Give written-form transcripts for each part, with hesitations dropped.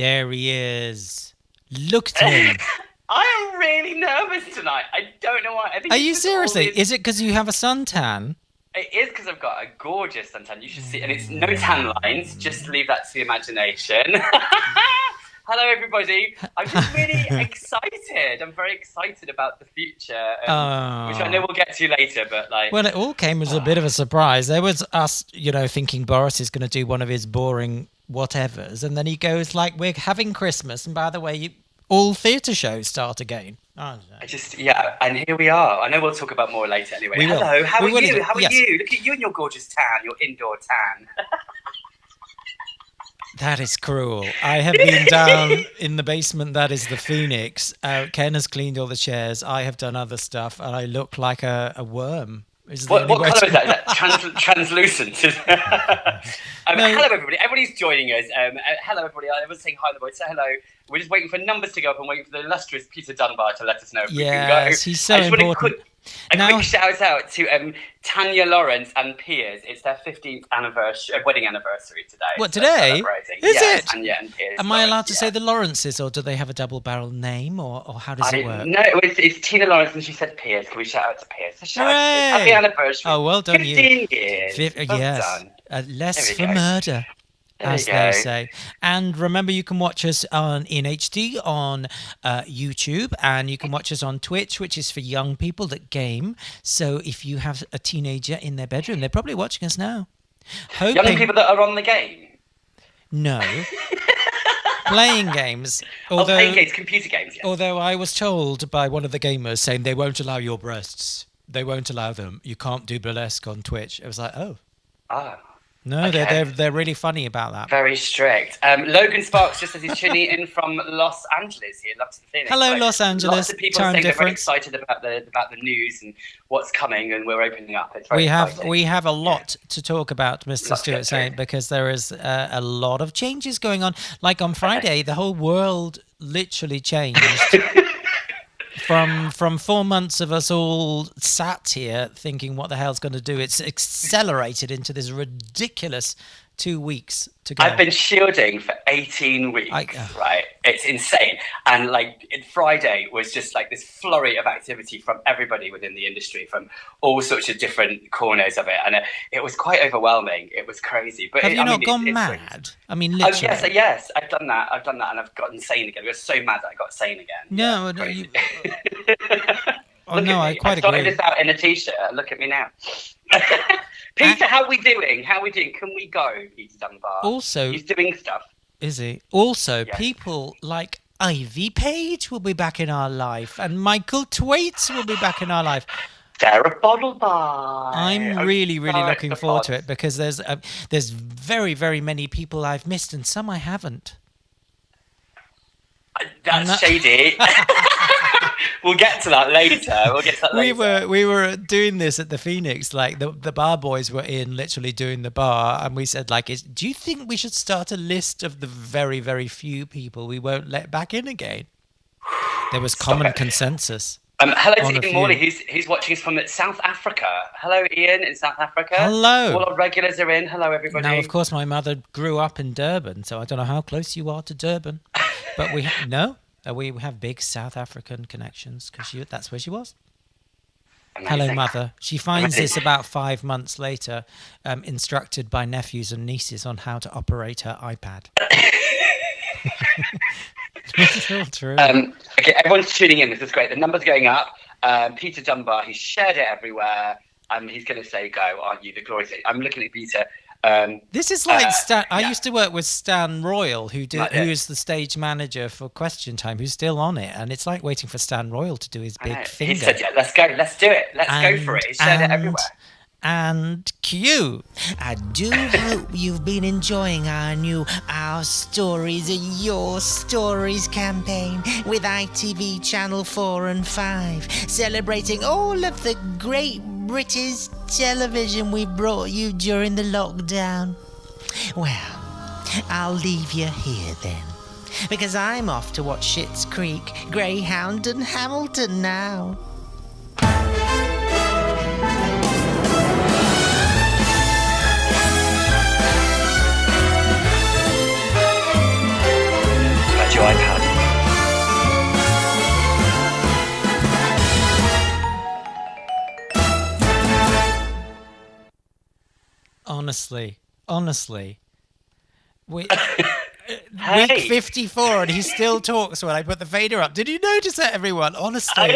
There he is. Look at him. I am really nervous tonight. I don't know why. I think Are it's you just all seriously? this- Is it because you have a suntan? It is because I've got a gorgeous suntan. You should see, and it's no tan lines. Just leave that to the imagination. Hello, everybody. I'm just really excited. I'm very excited about the future, which I know we'll get to later. But like, Well, it all came as a bit of a surprise. There was us, thinking Boris is going to do one of his boring whatevers, and then he goes like, "We're having Christmas, and by the way, all theatre shows start again." and here we are. I know we'll talk about more later anyway. We will. Hello, how We are will you? do- How are yes. you? Look at you in your gorgeous tan, your indoor tan. That is cruel. I have been down in the basement. That is the Phoenix. Ken has cleaned all the chairs. I have done other stuff, and I look like a worm. What colour is that? Is that translucent? Hello, everybody. Everybody's joining us. Hello, everybody. Everyone's saying hi in the voice. So hello. We're just waiting for numbers to go up and waiting for the illustrious Peter Dunbar to let us know if we can go. Yes, he's so important. Quick shout out to Tanya Lawrence and Piers. It's their 15th wedding anniversary today. What, today? Is it? Tanya and Piers. Am I allowed to say the Lawrences, or do they have a double-barrel name, or how does it work? No, it's Tina Lawrence and she said Piers. Can we shout out to Piers? Hooray! Happy anniversary. Oh, well done, 15 years. Yes. Done. Less for murder, as they say. And remember, you can watch us in HD on YouTube, and you can watch us on Twitch, which is for young people that game. So if you have a teenager in their bedroom, they're probably watching us now. Young people that are on the game? No. Playing games. Playing games, computer games, yes. Although I was told by one of the gamers saying they won't allow your breasts. They won't allow them. You can't do burlesque on Twitch. I was like, oh. No, okay. they're really funny about that. Very strict. Logan Sparks just says he's tuning in from Los Angeles here, loves the Phoenix. Hello, Los Angeles. Lots of people Time saying difference. they're very excited about the news and what's coming, and we're opening up. It's very exciting. We have a lot to talk about, Mr. Stuart saying, because there is a lot of changes going on. Like on Friday, the whole world literally changed. From 4 months of us all sat here thinking what the hell's going to do, it's accelerated into this ridiculous 2 weeks to go. I've been shielding for 18 weeks, right? It's insane. And Friday was just like this flurry of activity from everybody within the industry, from all sorts of different corners of it. And it was quite overwhelming. It was crazy. But have you not gone mad? I mean, literally. Yes, I've done that. And I've got insane again. I was so mad that I got sane again. No, I quite agree. I started agree. this out in a t-shirt. Look at me now. Peter, how are we doing? Can we go, Peter Dunbar? Also, he's doing stuff. Is he? Also, people like Ivy Page will be back in our life, and Michael Twaits will be back in our life. Sarah Bottleby. I'm really looking forward to it, because there's very, very many people I've missed, and some I haven't. That's shady. We'll get to that later. We were doing this at the Phoenix, like the bar boys were in literally doing the bar, and we said do you think we should start a list of the very, very few people we won't let back in again? There was common consensus. Hello to Ian Morley, who's watching us from South Africa. Hello, Ian, in South Africa. Hello. All our regulars are in. Hello, everybody. Now, of course, my mother grew up in Durban, so I don't know how close you are to Durban. But we have big South African connections, because that's where she was. Amazing. Hello, mother. She finds this about 5 months later, instructed by nephews and nieces on how to operate her iPad. It's all true. Okay, everyone's tuning in. This is great. The number's going up. Peter Dunbar, he's shared it everywhere. He's going to say, go, aren't you? The glory. I'm looking at Peter. This is like Stan. I used to work with Stan Royal, who is the stage manager for Question Time, who's still on it, and it's like waiting for Stan Royal to do his big finger. He said, "Yeah, let's go, let's do it, let's go for it." He shared it everywhere. And Q. I do hope you've been enjoying our Stories Are Your Stories campaign with ITV Channel 4 and 5, celebrating all of the great British television we brought you during the lockdown. Well, I'll leave you here then, because I'm off to watch Schitt's Creek, Greyhound and Hamilton now. honestly. We, Hey. Week 54 and he still talks when I put the fader up. Did you notice that, everyone? Honestly. I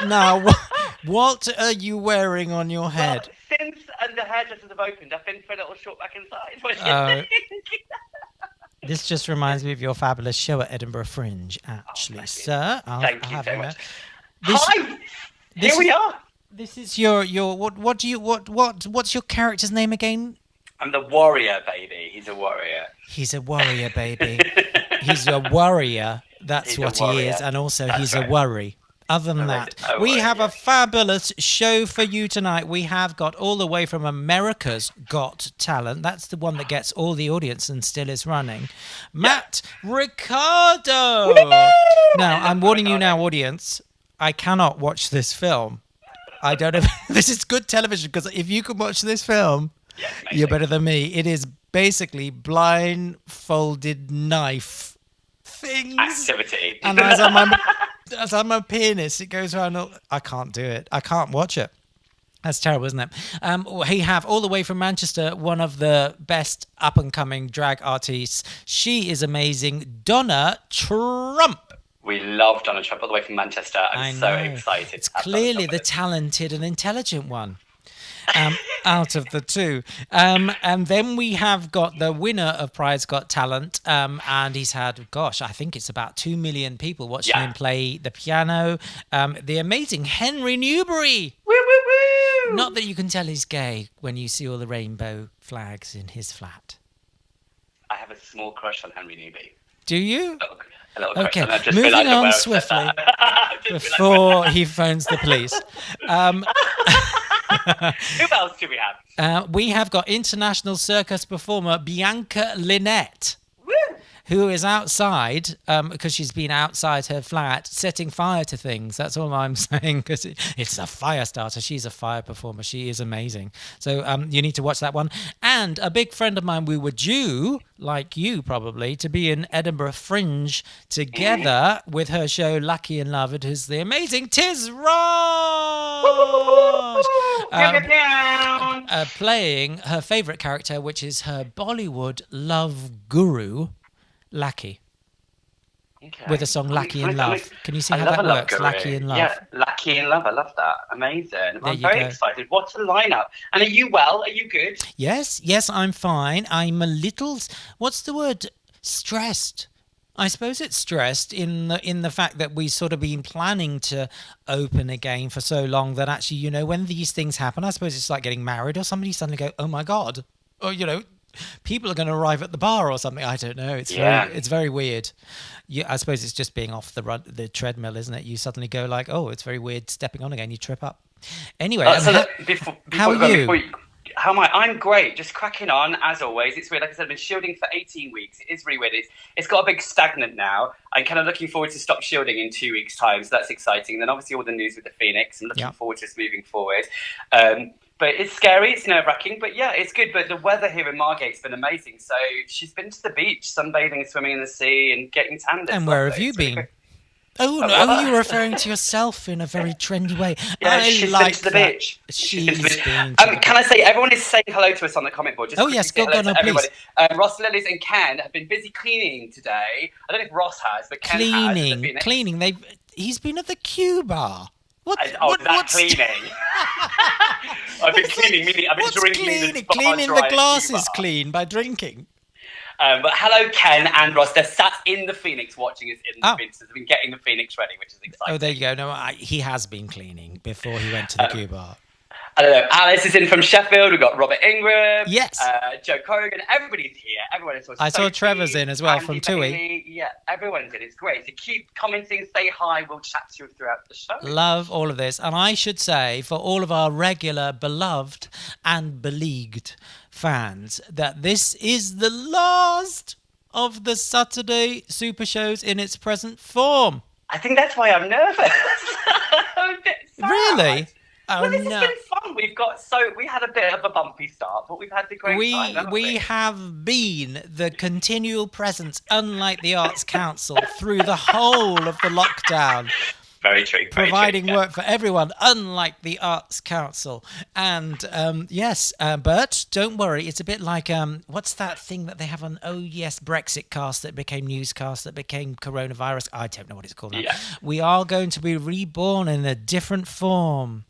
know. Now, what are you wearing on your head? Well, since the hairdressers have opened, I've been for a little short back inside. What do you think? This just reminds me of your fabulous show at Edinburgh Fringe, actually, sir. Thank you so much. This, Hi! Here we are. This is your what's your character's name again? I'm the warrior, baby. He's a warrior. He's a warrior, baby. He's a warrior. That's what he is. And also he's a worry. Other than that, we have a fabulous show for you tonight. We have got all the way from America's Got Talent. That's the one that gets all the audience and still is running. Matt Ricardo. Now, I'm warning you now, audience. I cannot watch this film. I don't know. This is good television, because if you can watch this film, you're better than me. It is basically blindfolded knife things. Activity. And as I'm a pianist, it goes around. I can't do it. I can't watch it. That's terrible, isn't it? We have all the way from Manchester, one of the best up-and-coming drag artists. She is amazing, Donna Trump. We love Donna Trump all the way from Manchester. I'm so excited. It's clearly the talented and intelligent one. Out of the two. And then we have got the winner of Pride's Got Talent, and he's had, I think it's about 2 million people watching him play the piano. The amazing Henry Newbury. Woo, woo, woo. Not that you can tell he's gay when you see all the rainbow flags in his flat. I have a small crush on Henry Newbury. Do you? A little crush. Okay, moving on swiftly before he phones the police. Who else do we have? We have got international circus performer Bianca Lynette, who is outside because she's been outside her flat setting fire to things. That's all I'm saying, because it's a fire starter. She's a fire performer. She is amazing. So you need to watch that one. And a big friend of mine, we were due, like you probably, to be in Edinburgh Fringe together with her show Lucky in Love. It is the amazing Tizz playing her favourite character, which is her Bollywood love guru, Lucky. Okay. With the song Lucky in Love. Can you see how that works? Lucky in Love. Yeah, Lucky in Love. I love that. Amazing. I'm very excited. What a lineup. And are you well? Are you good? Yes, I'm fine. I'm a little, what's the word? Stressed. I suppose it's stressed in the fact that we've sort of been planning to open again for so long that actually, you know, when these things happen, I suppose it's like getting married or somebody suddenly go, oh my God. Or, you know, people are going to arrive at the bar or something. I don't know. It's very weird. I suppose it's just being off the treadmill, isn't it? You suddenly go like, oh, it's very weird stepping on again. You trip up. Anyway, how are you? How am I? I'm great. Just cracking on, as always. It's weird. Like I said, I've been shielding for 18 weeks. It is really weird. It's got a big stagnant now. I'm kind of looking forward to stop shielding in 2 weeks' time. So that's exciting. And then obviously all the news with the Phoenix. I'm looking forward to just moving forward. But it's scary. It's nerve-wracking. But yeah, it's good. But the weather here in Margate's been amazing. So she's been to the beach, sunbathing, swimming in the sea and getting tanned. And where have you been? Oh, no, you were referring to yourself in a very trendy way. Yeah, she's been to the beach. Can I say, everyone is saying hello to us on the comment board. Just go on, please. Ross, Lilies and Ken have been busy cleaning today. I don't know if Ross has, but Ken has. Cleaning. He's been at the Q bar. What's cleaning? I've been cleaning, meaning I've been drinking. Cleaning the glasses clean by drinking. But hello, Ken and Ross. They're sat in the Phoenix watching us in the Phoenix. They've been getting the Phoenix ready, which is exciting. Oh, there you go. No, he has been cleaning before he went to the Q bar. I don't know. Alice is in from Sheffield. We've got Robert Ingram. Yes. Joe Corrigan. Everybody's here. Everyone is. I saw Trevor's in as well from TUI. Yeah, everyone's in. It's great. So keep commenting, say hi. We'll chat to you throughout the show. Love all of this. And I should say, for all of our regular, beloved and beleaguered fans, that this is the last of the Saturday Super Shows in its present form. I think that's why I'm nervous. I'm a bit sad. Really? Well, this has been fun. We had a bit of a bumpy start, but we've had the great time. We have been the continual presence, unlike the Arts Council, through the whole of the lockdown. Very true. Providing work for everyone, unlike the Arts Council. And yes, Bert, don't worry. It's a bit like, what's that thing that they have on, Brexit cast that became newscast, that became coronavirus? I don't know what it's called now. Yeah. We are going to be reborn in a different form.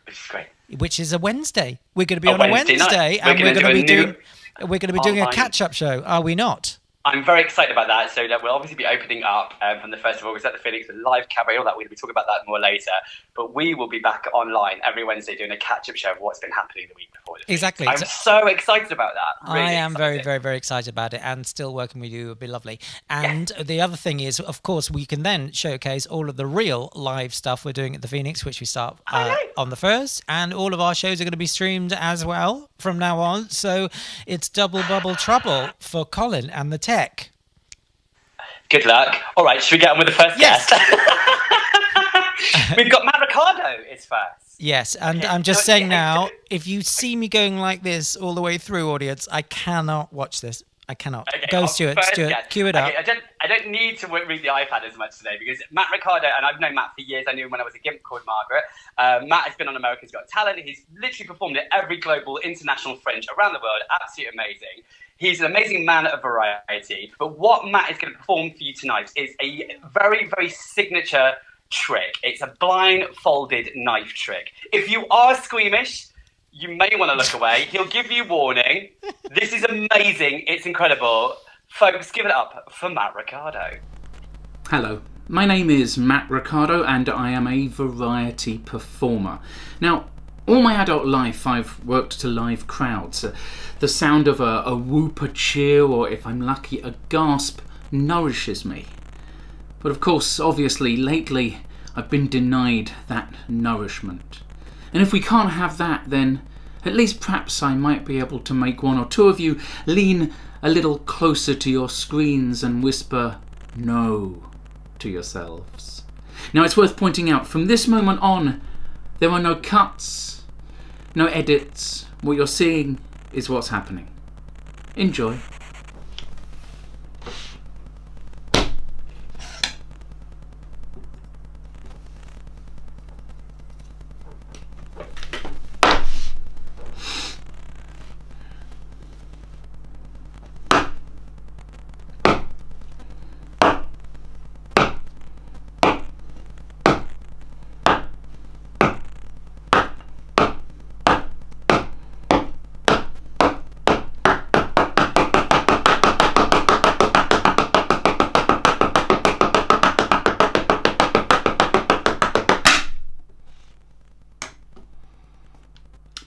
Which is great. Which is a Wednesday. We're going to be on a Wednesday Wednesday, night. and we're going to be doing a online catch-up show, are we not? I'm very excited about that. So that we'll obviously be opening up from the 1st of August at the Phoenix with live cabaret, all that. We're going to be talking about that more later. But we will be back online every Wednesday doing a catch-up show of what's been happening the week before. Exactly. I'm so excited about that. Really I am excited. very, very, very excited about it, and still working with you would be lovely. And the other thing is, of course, we can then showcase all of the real live stuff we're doing at the Phoenix, which we start on the 1st, and all of our shows are going to be streamed as well from now on. So it's double bubble trouble for Colin and the tech. Good luck. All right, should we get on with the first guest? We've got Matt Ricardo is first. Yes, and I'm just saying now, if you see me going like this all the way through, audience, I cannot watch this. I cannot. Okay, Go, Stuart, cue it up. I don't need to read the iPad as much today because Matt Ricardo, and I've known Matt for years. I knew him when I was a gimp called Margaret. Matt has been on America's Got Talent. He's literally performed at every global international fringe around the world. Absolutely amazing. He's an amazing man of variety. But what Matt is going to perform for you tonight is a very, very signature trick. It's a blindfolded knife trick. If you are squeamish, you may want to look away. He'll give you warning. This is amazing. It's incredible. Folks, give it up for Matt Ricardo. Hello, my name is Matt Ricardo and I am a variety performer. Now, all my adult life I've worked to live crowds. The sound of a whoop, a cheer, or if I'm lucky, a gasp nourishes me. But of course, obviously, lately I've been denied that nourishment. And if we can't have that, then at least perhaps I might be able to make one or two of you lean a little closer to your screens and whisper no to yourselves. Now it's worth pointing out, from this moment on, there are no cuts, no edits. What you're seeing is what's happening. Enjoy.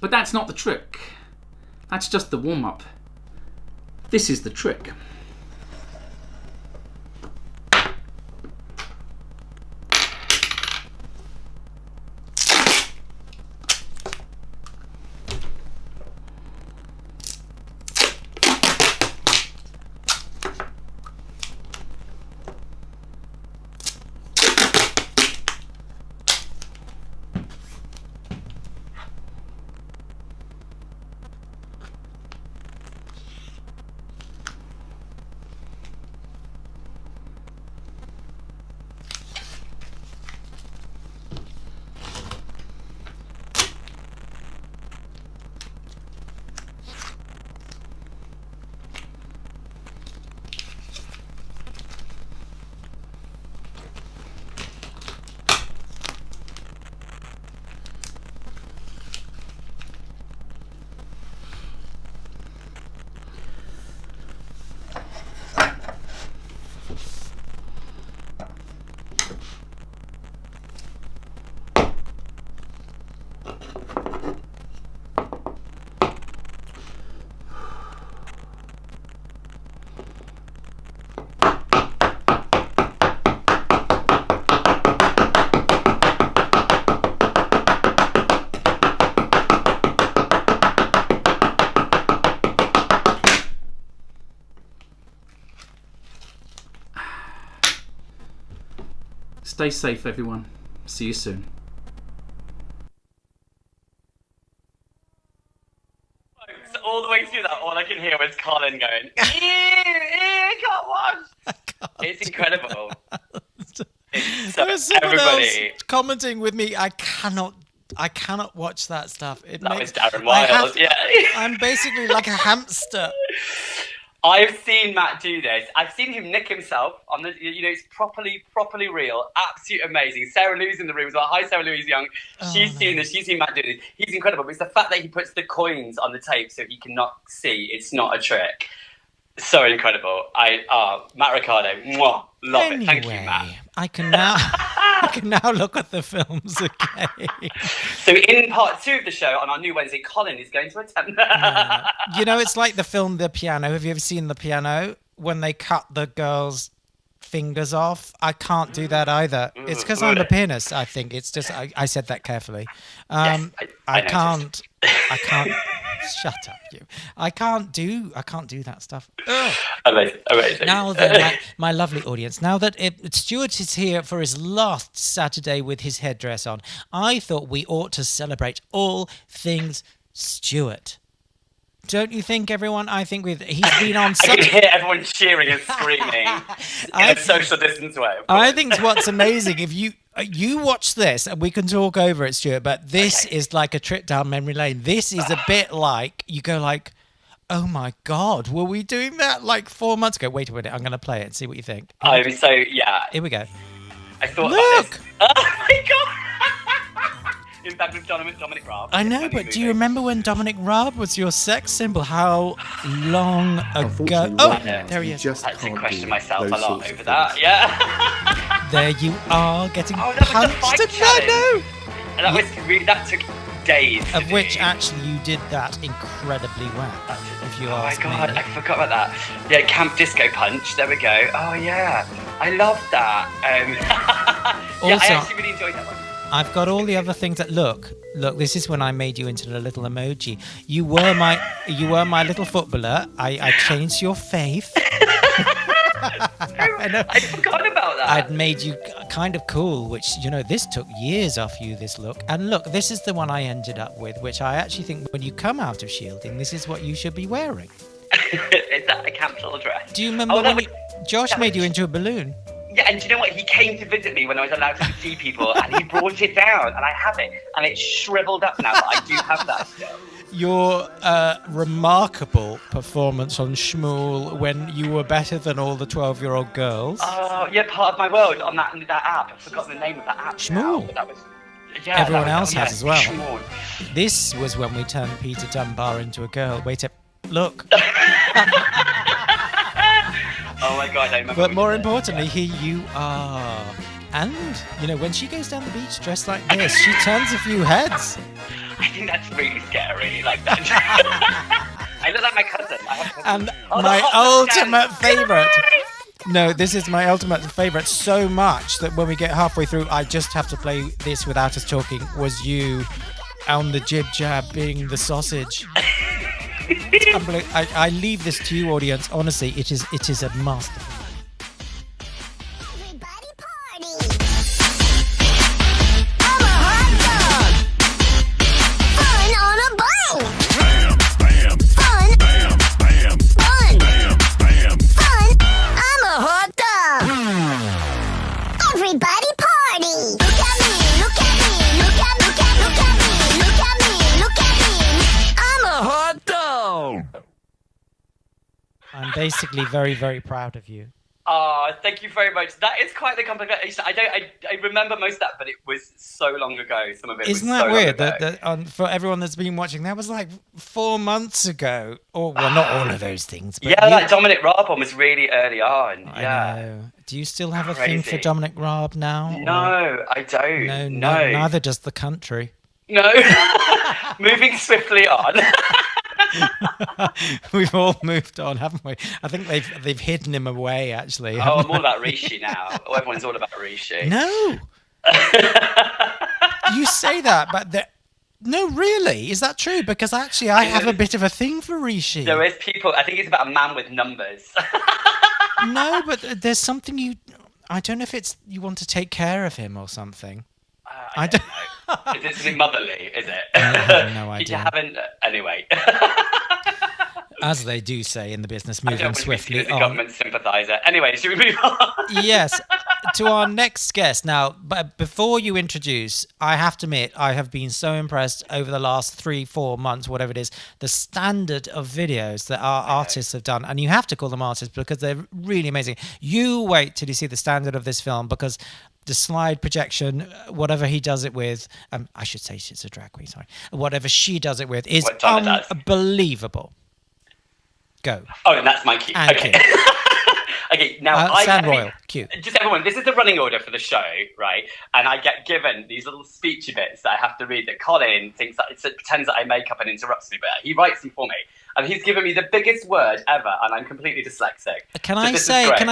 But that's not the trick. That's just the warm-up. This is the trick. Stay safe, everyone. See you soon. All the way through that, all I can hear was Colin going, can't watch. It's incredible. It's so was someone Everybody. else commenting with me. I cannot watch that stuff. That was Darren Wiles, yeah. I'm basically like a hamster. I've seen Matt do this. I've seen him nick himself on the. It's properly real. Absolutely amazing. Sarah Lou's in the room as well. Hi, Sarah Lou's young. She's seen this. She's seen Matt do this. He's incredible. But it's the fact that he puts the coins on the tape so he cannot see. It's not a trick. So incredible. Matt Ricardo. Mwah, love it. Thank you, Matt. I can now look at the films again. So in part 2 of the show on our new Wednesday, Colin is going to attempt. It's like the film The Piano. Have you ever seen The Piano? When they cut the girl's fingers off. I can't do that either. It's because I'm a pianist, I think. It's just I said that carefully. Yes, I can't. Shut up, you. I can't do that stuff. Amazing. Now then, my lovely audience, now that Stuart is here for his last Saturday with his headdress on, I thought we ought to celebrate all things Stuart. Don't you think, everyone? I think he's been on such... I can hear everyone cheering and screaming in a social distance way. I think what's amazing, if you watch this, and we can talk over it, Stuart, but this is like a trip down memory lane. This is a bit like, you go like, oh my God, were we doing that like 4 months ago? Wait a minute, I'm going to play it and see what you think. Yeah. Here we go. I thought Look! about this. Oh my God! In fact, with Dominic Raab. I know, but do you remember when Dominic Raab was your sex symbol? How long ago? Oh, there he is. I had to question myself a lot over that. Yeah. There you are, getting that punched. was the fight challenge. And that took days. Of which, actually, you did that incredibly well. If you ask me. Oh my God, I forgot about that. Yeah, Camp Disco Punch. There we go. Oh yeah, I love that. I actually really enjoyed that one. I've got all the other things that look. This is when I made you into the little emoji. You were my little footballer. I changed your faith. I know. I forgot about that. I'd made you kind of cool, which this took years off you. This look, and look, this is the one I ended up with, which I actually think when you come out of shielding, this is what you should be wearing. Is that a camp little dress? Do you remember when Josh made you into a balloon? Yeah, and do you know what? He came to visit me when I was allowed to see people, and he brought it down, and I have it, and it's shriveled up now, but I do have that still. Your remarkable performance on Shmuel when you were better than all the 12-year-old girls. Oh, yeah, Part of My World on that app. I've forgotten the name of that app. Shmuel. Now, but Everyone else has as well. Shmuel. This was when we turned Peter Dunbar into a girl. Wait up. Look. Oh my God, I remember. But more importantly, here you are. And, when she goes down the beach dressed like this, she turns a few heads. I think that's really scary, like that. I look like my cousin. And my ultimate favourite. No, this is my ultimate favourite so much that when we get halfway through, I just have to play this without us talking, was you on the jib-jab being the sausage. I leave this to you, audience. Honestly, it is a masterpiece. Everybody party. I'm a hot dog. Fun on a bun. Bam, bam, Fun. bam, bam, Fun. bam, bam. Fun. I'm a hot dog. Everybody party. Look at me. Look at me. Look at me. Look at me. Look at me. Look at me. I'm a hot dog. I'm basically very, very proud of you. Thank you very much. That is quite the complication. I remember most of that, but it was so long ago. Some of it Isn't was that so weird? long ago. That for everyone that's been watching, that was like 4 months ago. Or well, not all of those things. But Yeah, that Dominic Raab one was really early on. I Yeah. know. Do you still have a thing for Crazy. Dominic Raab now? No, I don't. No, No. neither does the country. No. Moving swiftly on. We've all moved on, haven't we? I think they've hidden him away, actually. Oh, I'm all about Rishi now. Oh, everyone's all about Rishi. No. You say that, but no, really? Is that true? Because actually, I have a bit of a thing for Rishi. There is people. I think it's about a man with numbers. No, but there's something I don't know if it's you want to take care of him or something. I don't know. Is it something motherly? Is it? I have no You idea. haven't. Anyway. As they do say in the business, I don't moving want to be seen swiftly as a on. government sympathiser. Anyway, should we move on? Yes. to our next guest. Now, but before you introduce, I have to admit, I have been so impressed over the last 3-4 months, whatever it is, the standard of videos that our artists have done. And you have to call them artists because they're really amazing. You wait till you see the standard of this film, because the slide projection, whatever he does it with, I should say she's a drag queen, sorry. Whatever she does it with is unbelievable. Go. Oh, and that's my cue. And okay. Okay, now Sam Royal, cue. Just everyone, this is the running order for the show, right? And I get given these little speechy bits that I have to read that Colin thinks that it pretends that I make up and interrupts me, but he writes them for me. And he's given me the biggest word ever, and I'm completely dyslexic. Can I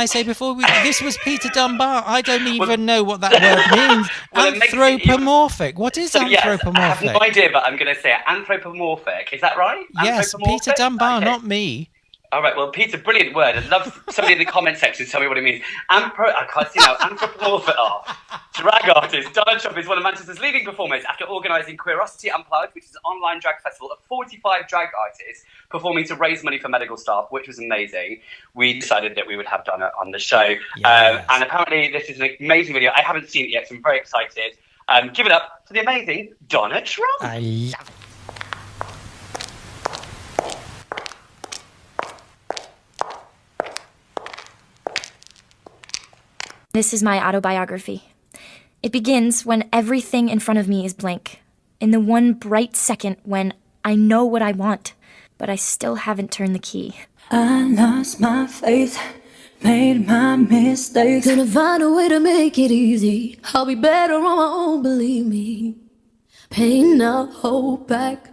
say before this was Peter Dunbar? I don't even know what that word means. Anthropomorphic. What is anthropomorphic? I have no idea, but I'm going to say it. Anthropomorphic. Is that right? Yes, Peter Dunbar, not me. All right, well, Peter, brilliant word. I'd love somebody in the comment section to tell me what it means. I can't see now. Anthropomorphic art. Drag artist Donna Trump is one of Manchester's leading performers after organising Queerosity Unplugged, which is an online drag festival of 45 drag artists performing to raise money for medical staff, which was amazing. We decided that we would have Donna on the show. Yes. And apparently this is an amazing video. I haven't seen it yet, so I'm very excited. Give it up for the amazing Donna Trump. I love it. This is my autobiography. It begins when everything in front of me is blank. In the one bright second when I know what I want, but I still haven't turned the key. I lost my faith, made my mistakes. Gonna find a way to make it easy. I'll be better on my own, believe me. Pain I'll hold back.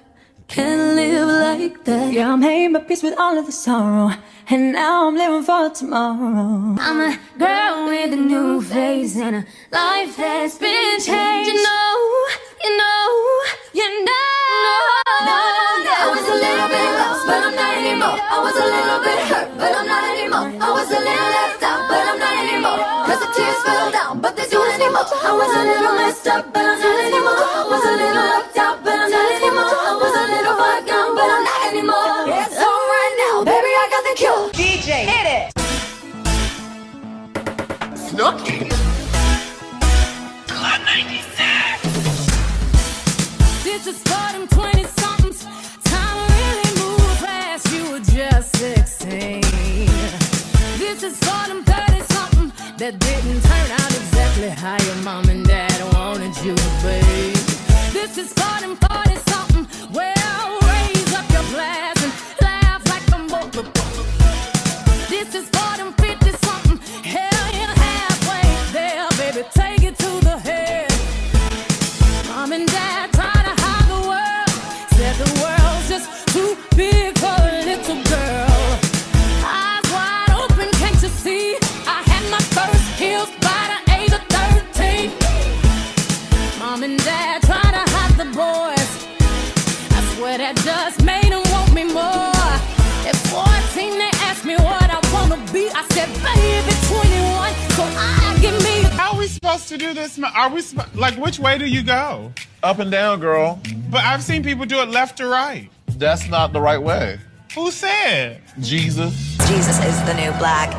Can't live like that. Yeah, I made my peace with all of the sorrow, and now I'm living for tomorrow. I'm a girl with a new face, and a life has been changed. You know. I was a little bit lost, but I'm not anymore. I was a little bit hurt, but I'm not anymore. I was a little left out, but I'm not anymore. Cause the tears fell down, but they don't anymore. I was a little messed up, but I'm not anymore. I was a little locked out, but I'm not anymore. I was a little far gone, but I'm not anymore. It's all right now, baby, I got the cure. DJ, hit it! Snooki. Club 96. This is for them 20-somethings. Time really moved fast, you were just 16. This is for them 30-something that didn't turn out exactly how your mom and dad wanted you to be. This is for them 40-something. Well, raise up your glass and laugh like a multiple. This is for them 50-something. Hell, you're halfway there, baby. Take it to the head. Mom and dad try to hide the world. Said the world's just too big for a little girl. Eyes wide open, can't you see? I had my first heels by the age of 13. Mom and dad try to hide the boys. I swear that just made them want me more. At 14 they asked me what I wanna be. I said, baby, 21, so I give me. How are we supposed to do this? Are we like, which way do you go? Up and down, girl. But I've seen people do it left to right. That's not the right way. Who said? Jesus. Jesus is the new black.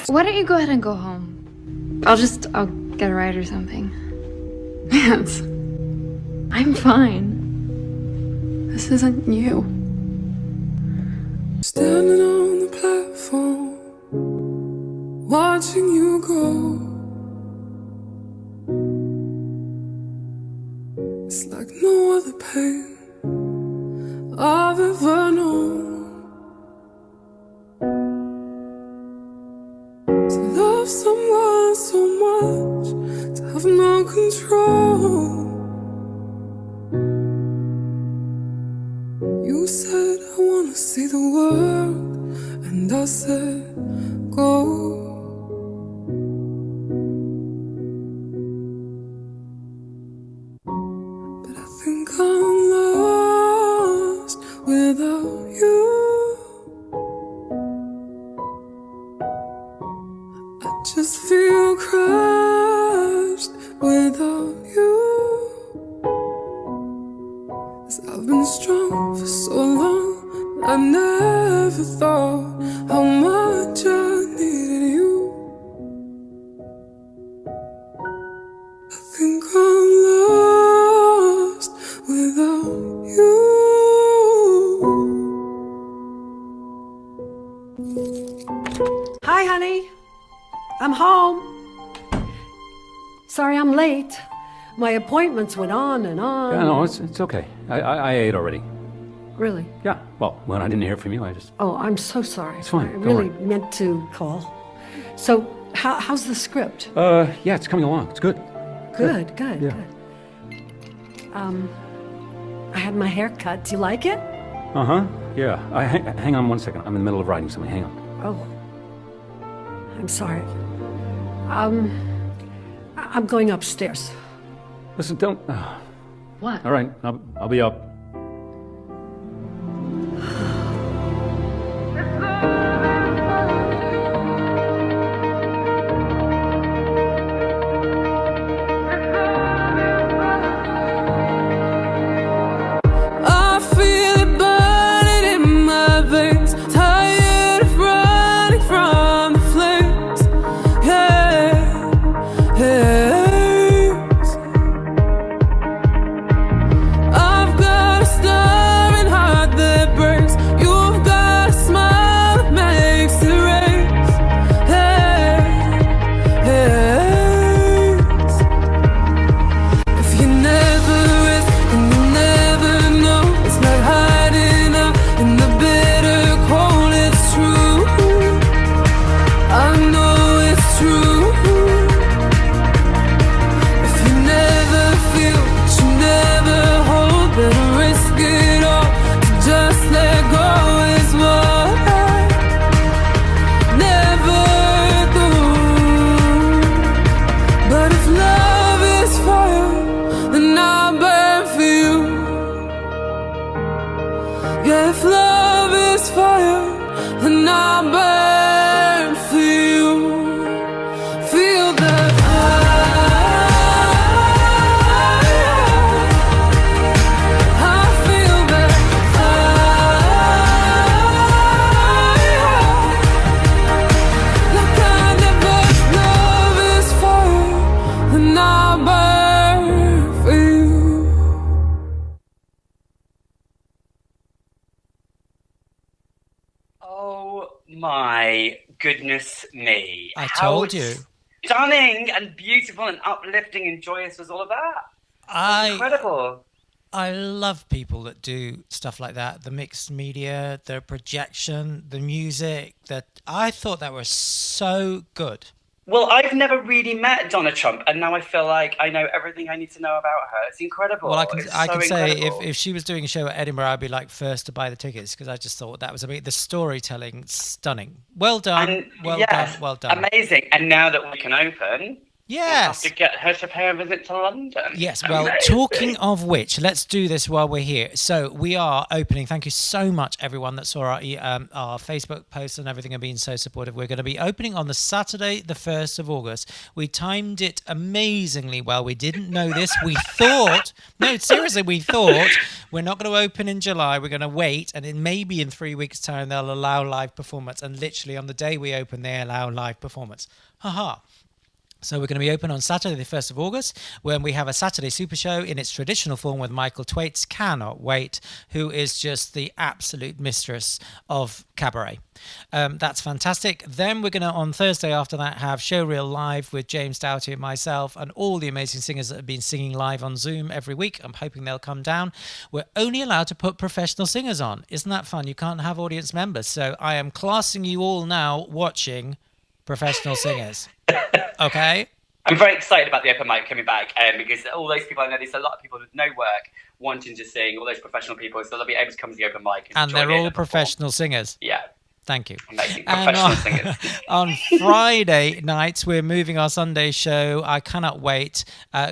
Why don't you go ahead and go home? I'll get a ride or something. Vance, I'm fine. This isn't you. Standing on the platform, watching you go. It's like no other pain I've ever known. To love someone so much, to have no control. You said I wanna see the world, and I said go. But I think I'm lost without you. I just feel crushed without you. 'Cause I've been strong for so long, I never thought how much I needed you. I think I'm lost without you. Hi, honey. I'm home. Sorry I'm late. My appointments went on and on. Yeah, no, it's okay. I ate already. Really? Yeah. Well, when I didn't hear from you, I just... Oh, I'm so sorry. It's fine. I Don't really worry. meant to call. So, how's the script? Yeah, it's coming along. It's good. Good. Yeah. I had my hair cut. Do you like it? Uh-huh. Yeah. Hang on one second. I'm in the middle of writing something. Hang on. Oh. I'm sorry. I'm going upstairs. Listen, don't... What? All right. I'll be up. I feel it burning in my veins, tired of running from the flames. Yes. I've got a stubborn heart that breaks. You've got a smile that makes it race. Yes. If you never rest and you never know, it's not hiding out in the bitter cold. It's true. I know it's true. If you never feel what you never hold, better risk it all. To just let go is what I never do. But if love is fire, then I'll burn for you. Yeah, if love is fire, then I'll burn for you. Feel the fire. I feel the fire. Like I never. Love is fire, then I'll burn for you. Oh my goodness me. I How told you. Stunning and beautiful and uplifting and joyous was all of that. Incredible. I love people that do stuff like that. The mixed media, the projection, the music. I thought that was so good. Well, I've never really met Donna Trump, and now I feel like I know everything I need to know about her. It's incredible. Well, It's I can so say incredible. if she was doing a show at Edinburgh, I'd be like first to buy the tickets because I just thought that was the storytelling stunning. Well done. And Well yes, done. Well done. Amazing. And now that we can open, we'll have Yes. to get her to pay a visit to London. Yes, well, Amazing. talking of which, let's do this while we're here. So we are opening. Thank you so much, everyone that saw our Facebook posts and everything and being so supportive. We're going to be opening on the Saturday, the 1st of August. We timed it amazingly well. We didn't know this. We thought, no, seriously, we thought we're not going to open in July. We're going to wait, and it may be in 3 weeks' time they'll allow live performance. And literally on the day we open, they allow live performance. Haha. So we're going to be open on Saturday, the 1st of August, when we have a Saturday Super Show in its traditional form with Michael Thwaites, cannot wait, who is just the absolute mistress of cabaret. That's fantastic. Then we're going to, on Thursday after that, have Showreel Live with James Doughty and myself and all the amazing singers that have been singing live on Zoom every week. I'm hoping they'll come down. We're only allowed to put professional singers on. Isn't that fun? You can't have audience members. So I am classing you all now watching professional singers. Okay. I'm very excited about the open mic coming back because all those people, I know there's a lot of people with no work wanting to sing, all those professional people, so they'll be able to come to the open mic. And join they're in all and perform. professional singers. Yeah. Thank you. Amazing. And Professional singers. on Friday nights, we're moving our Sunday show. I cannot wait.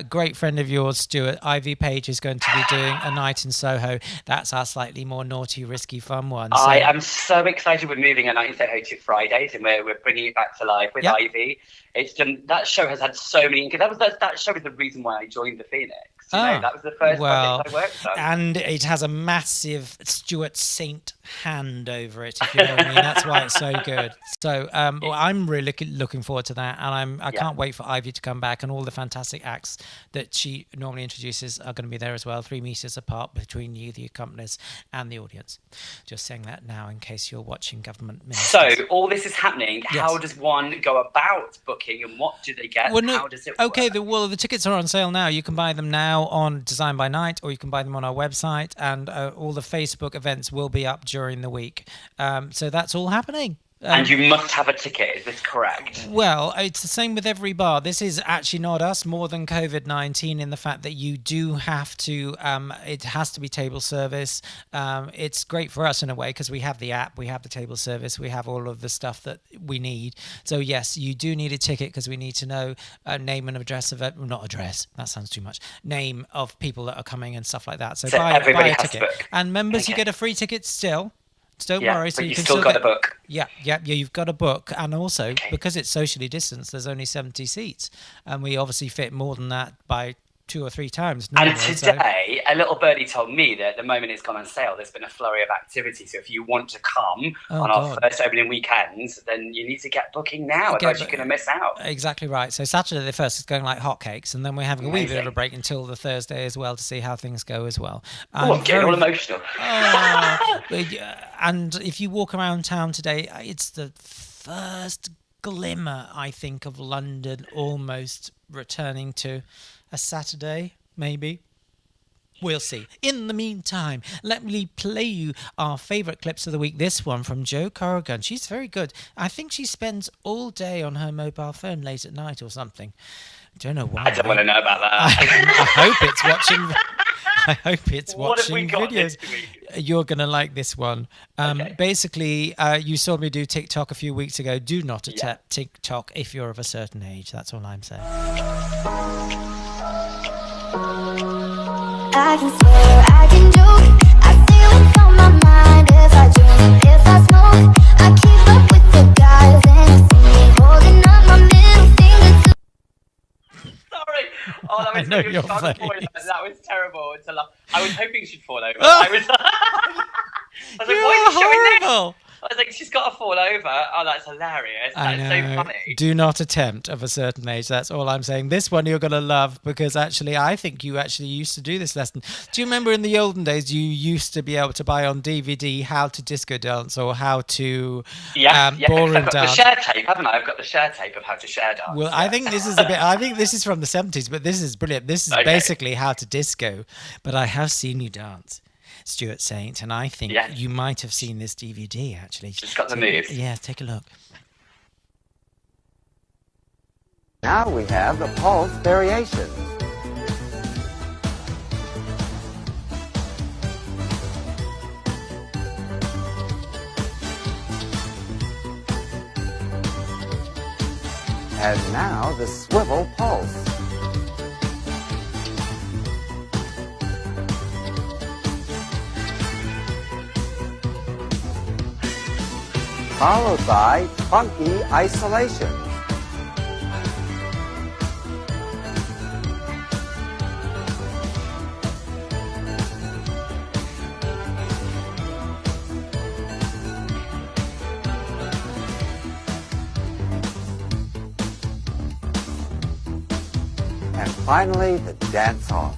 Great friend of yours, Stuart, Ivy Page, is going to be doing a night in Soho. That's our slightly more naughty, risky, fun one. So, I am so excited. We're moving a night in Soho to Fridays, and we're bringing it back to life with Ivy. It's that show has had so many. Because that show is the reason why I joined the Phoenix. You know, that was the first project I worked on. And it has a massive Stuart Saint hand over it, if you know what I mean. That's why it's so good. So I'm really looking forward to that, and I can't wait for Ivy to come back, and all the fantastic acts that she normally introduces are going to be there as well, 3 meters apart between you, the accompanist, and the audience. Just saying that now in case you're watching government ministers. So all this is happening. Yes. How does one go about booking, and what do they get? How does it work? The tickets are on sale now. You can buy them now on Design by Night, or you can buy them on our website, and all the Facebook events will be up during the week. So that's all happening. And you must have a ticket, is this correct? Well, it's the same with every bar. This is actually not us more than COVID-19 in the fact that you do have to, it has to be table service. It's great for us in a way because we have the app, we have the table service, we have all of the stuff that we need. So yes, you do need a ticket because we need to know name and address of it. Not address, that sounds too much. Name of people that are coming and stuff like that. So buy a ticket. And members, you get a free ticket still. So don't worry. So you still got to book. Yeah, you've got to book. And also, because it's socially distanced, there's only 70 seats. And we obviously fit more than that by 2 or 3 times. And today, a little birdie told me that the moment it's gone on sale, there's been a flurry of activity. So if you want to come on our first opening weekends, then you need to get booking now, otherwise you're going to miss out. Exactly right. So Saturday the 1st is going like hotcakes, and then we're having a wee bit of a break until the Thursday as well to see how things go as well. I'm getting all emotional. And if you walk around town today, it's the first glimmer, I think, of London almost returning to a Saturday, maybe. We'll see. In the meantime, let me play you our favourite clips of the week. This one from Jo Corrigan. She's very good. I think she spends all day on her mobile phone late at night or something. I don't know why. I don't want to know about that. I hope it's watching. I hope it's watching videos. You're going to like this one. Basically, you saw me do TikTok a few weeks ago. Do not attempt TikTok if you're of a certain age. That's all I'm saying. I can swear, I can joke. I say what's on my mind. If I drink, if I smoke, I keep up with the guys and you see me holding up my middle finger to. Sorry. Oh, that was your that was terrible. It's a laugh. I was hoping she'd fall over. I was like, why is she showing this? I was like, she's got to fall over. Oh, that's hilarious. That's so funny. Do not attempt of a certain age. That's all I'm saying. This one you're going to love because actually I think you actually used to do this lesson. Do you remember in the olden days you used to be able to buy on DVD how to disco dance or how to ballroom I've got dance? the share tape, haven't I? I've got the share tape of how to share dance. Well, I think this is I think this is from the 70s, but this is brilliant. This is basically how to disco. But I have seen you dance, Stuart Saint, and I think you might have seen this DVD actually. It's got the moves. Yeah, take a look. Now we have the pulse variation. And now the swivel pulse. Followed by funky isolation. And finally, the dance off.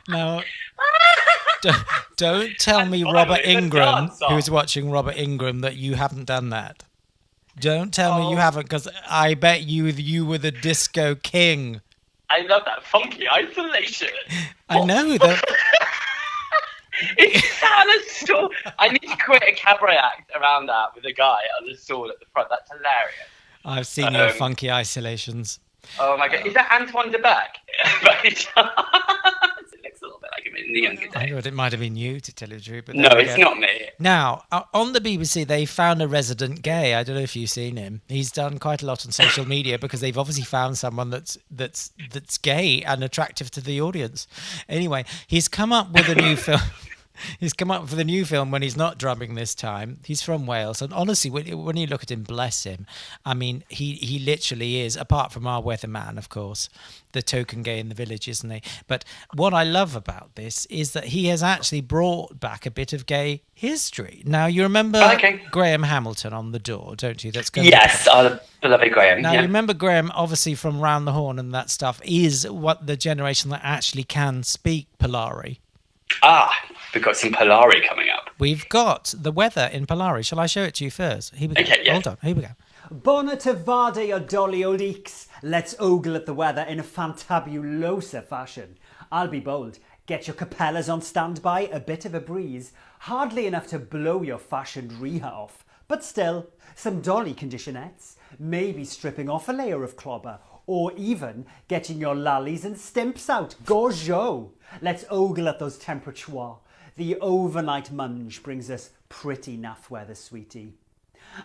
Now, don't tell me Robert Ingram, who's watching Robert Ingram, that you haven't done that. Don't tell me you haven't, because I bet you were the disco king. I love that funky isolation. I know that. It's sat on a stool. I need to create a cabaret act around that with a guy on the stool at the front. That's hilarious. I've seen your funky isolations. Oh my god, is that Antoine de Beck? By any chance? It looks a little bit like him in the younger I days. thought it might have been you, to tell you the truth. But No, there we it's go. not me. Now, on the BBC, they found a resident gay. I don't know if you've seen him. He's done quite a lot on social media because they've obviously found someone that's gay and attractive to the audience. Anyway, he's come up with a new film. He's come up with a new film when he's not drumming this time. He's from Wales, and honestly, when you look at him, bless him. I mean, he literally is, apart from our weatherman, of course, the token gay in the village, isn't he? But what I love about this is that he has actually brought back a bit of gay history. Now, you remember Graham Hamilton on the door, don't you? That's going Yes, our beloved Graham. Now, yeah. you remember Graham, obviously from Round the Horn and that stuff, is what the generation that actually can speak Polari. Ah, we've got some Polari coming up. We've got the weather in Polari. Shall I show it to you first? Here we go. Okay, yeah. Hold on. Here we go. Bona tavade o dolly old eeks. Let's ogle at the weather in a fantabulosa fashion. I'll be bold. Get your capellas on standby, a bit of a breeze. Hardly enough to blow your fashioned reha off. But still, some dolly conditionettes. Maybe stripping off a layer of clobber. Or even getting your lallies and stimps out. Gorgeau! Let's ogle at those temperatures. The overnight munge brings us pretty naff weather, sweetie.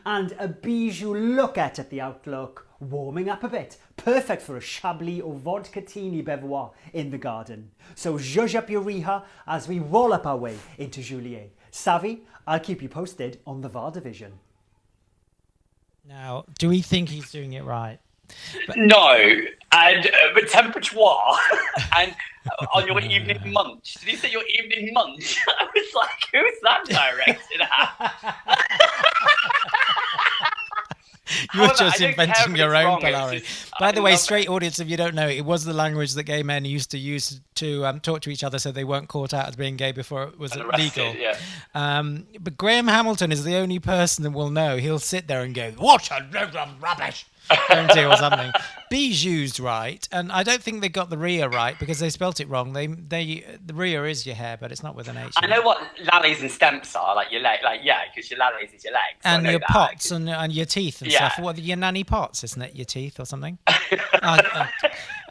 And a bijou look at the outlook, warming up a bit. Perfect for a chablis or vodka-tini bevois in the garden. So zhuzh up your reha as we roll up our way into Juillet. Savvy, I'll keep you posted on the VAR division. Now, do we think he's doing it right? No, and but temperature and on your evening munch. Did you say your evening munch? I was like, who's that directed at? You're However, just I don't care inventing if your it's own wrong, it's Polari. just- By the I way, love straight audience, if you don't know, it was the language that gay men used to use to talk to each other so they weren't caught out as being gay before it was Arrested, legal. yeah. But Graham Hamilton is the only person that will know. He'll sit there and go, "What a load of rubbish," don't he, or something. Bijou's right, and I don't think they got the Rhea right because they spelt it wrong. The Rhea is your hair, but it's not with an H. I know what lallies and stemps are, like your leg, like yeah, because your lallies is your legs. so I And know your that. pots and your teeth and Yeah. stuff. What, your nanny pots, isn't it? Your teeth or something?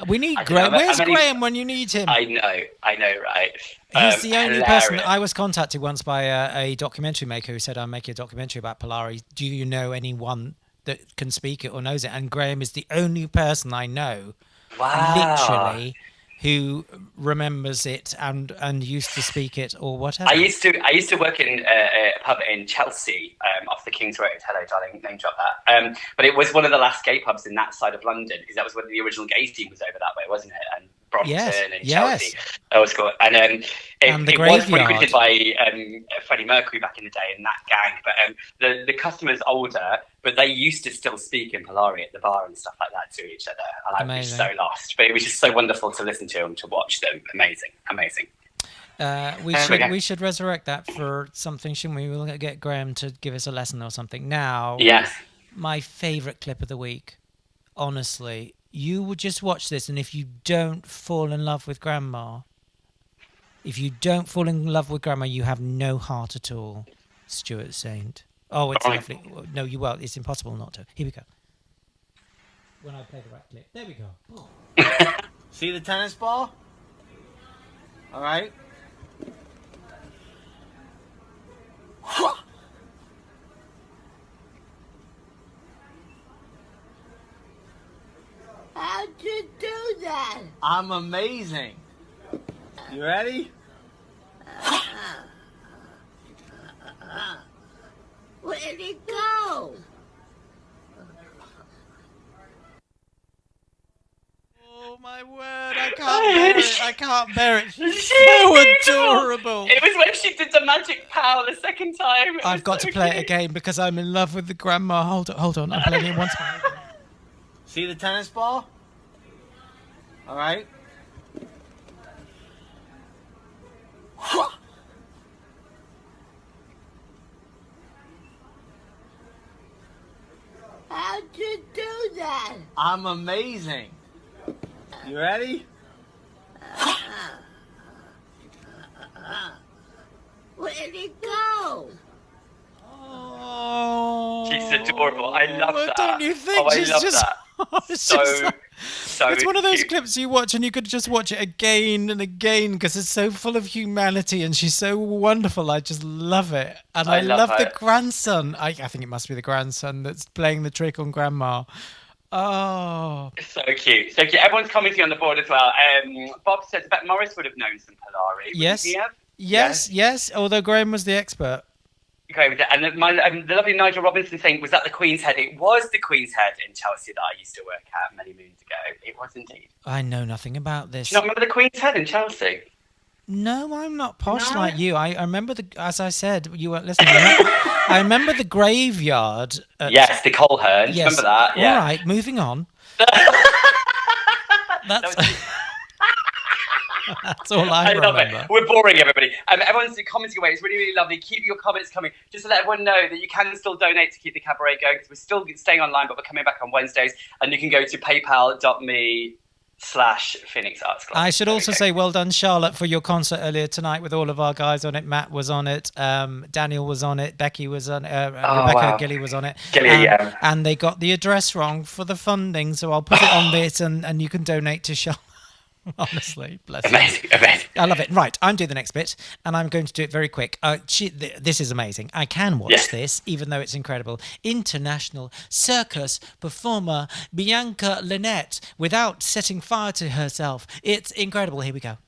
We need I don't Graham. know, Where's how many- Graham when you need him? I know, right? He's the only person. hilarious. I was contacted once by a documentary maker who said, "I'm making a documentary about Polari. Do you know anyone that can speak it or knows it?" And Graham is the only person I know, literally, who remembers it and used to speak it or whatever. I used to work in a pub in Chelsea, off the King's Road. Hello, darling, name drop that. But it was one of the last gay pubs in that side of London because that was when the original gay scene was over that way, wasn't it? And Brompton and Chelsea. That was cool. And And the it was graveyard. recruited by Freddie Mercury back in the day in that gang. But the customers older, but they used to still speak in Polari at the bar and stuff like that to each other. And I was Amazing. so lost. But it was just so wonderful to listen to and to watch them. Amazing. We should resurrect that for something, shouldn't we? We'll get Graham to give us a lesson or something. Now, Yes. my favourite clip of the week. Honestly, you would just watch this, and if you don't fall in love with Grandma, you have no heart at all. Stuart Saint. Oh, it's lovely. No, you won't. It's impossible not to. Here we go. When I play the right clip. There we go. See the tennis ball? All right. How'd you do that? I'm amazing. You ready? Where'd it go? Oh my word, I can't bear it. So adorable. It was when she did the magic pow the second time. I've got to play it again because I'm in love with the grandma. Hold on. I'm playing it once more. See the tennis ball? All right. How'd you do that? I'm amazing. You ready? Where'd it go? She's adorable. I love that. Don't you think? Oh, I She's love just, that. it's So, just it's one of those cute. clips you watch and you could just watch it again and again because it's so full of humanity and she's so wonderful. I just love it. And I love love the her. grandson. I think it must be the grandson that's playing the trick on Grandma. Oh. So cute. So cute. Everyone's commenting on the board as well. Bob says, I bet Morris would have known some Polari. Yes. Wouldn't he have? Yes. Although Graham was the expert. Okay, with that. And the lovely Nigel Robinson saying, was that the Queen's Head? It was the Queen's Head in Chelsea that I used to work at many moons ago. It was indeed. I know nothing about this. Do you not remember the Queen's Head in Chelsea? No, I'm not posh No? like you. I remember as I said, you weren't listening. I remember the graveyard. Yes, the Coleherne. Yes. Remember that? Yeah. All right, moving on. That's that's all I love remember. it. We're boring everybody. Everyone's commenting away. It's really, really lovely. Keep your comments coming. Just to let everyone know that you can still donate to keep the cabaret going because we're still staying online, but we're coming back on Wednesdays. And you can go to paypal.me/Phoenix Arts Club. I should also say well done, Charlotte, for your concert earlier tonight with all of our guys on it. Matt was on it. Daniel was on it. Becky was on it. Rebecca wow. Gilly was on it. Gilly, yeah. And they got the address wrong for the funding, so I'll put it on this and you can donate to Charlotte. Honestly, bless her. Amazing. I love it. Right, I'm doing the next bit, and I'm going to do it very quick. This is amazing. I can watch this, even though it's incredible. International circus performer Bianca Lynette, without setting fire to herself. It's incredible. Here we go.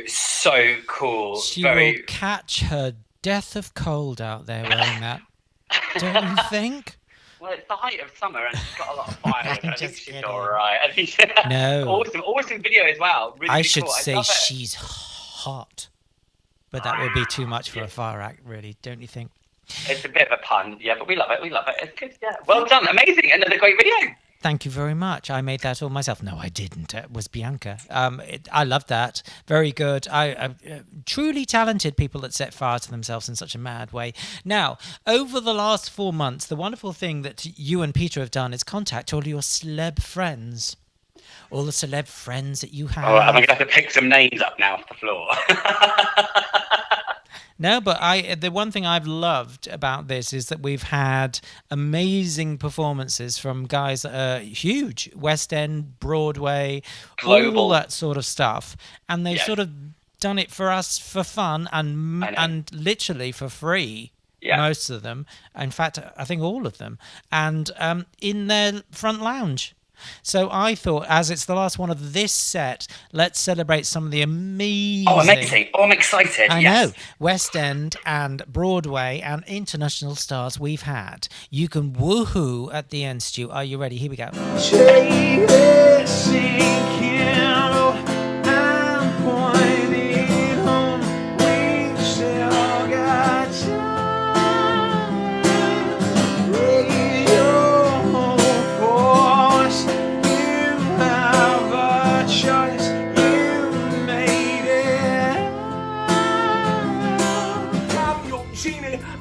So cool. She will catch her death of cold out there wearing that. Don't you think? Well, it's the height of summer and she's got a lot of fire. I think Just she's kidding. all right. I think No. awesome video as well. Really, I really should cool. say love it. she's hot. But that would be too much for a fire act, really, don't you think? It's a bit of a pun, yeah, but we love it. We love it. It's good, yeah. Well done, amazing. Another great video. Thank you very much. I made that all myself. No, I didn't. It was Bianca. I loved that. Very good. Truly talented people that set fire to themselves in such a mad way. Now, over the last 4 months, the wonderful thing that you and Peter have done is contact all your celeb friends. All the celeb friends that you have. Oh, am I going to have to pick some names up now off the floor? No, but the one thing I've loved about this is that we've had amazing performances from guys that are huge, West End, Broadway, Global. all that sort of stuff, and they've sort of done it for us for fun and literally for free. Yeah. Most of them, in fact, I think all of them, and in their front lounge. So I thought, as it's the last one of this set, let's celebrate some of the amazing... Oh, amazing. Oh, I'm excited. I know. West End and Broadway and international stars we've had. You can woohoo at the end, Stu. Are you ready? Here we go.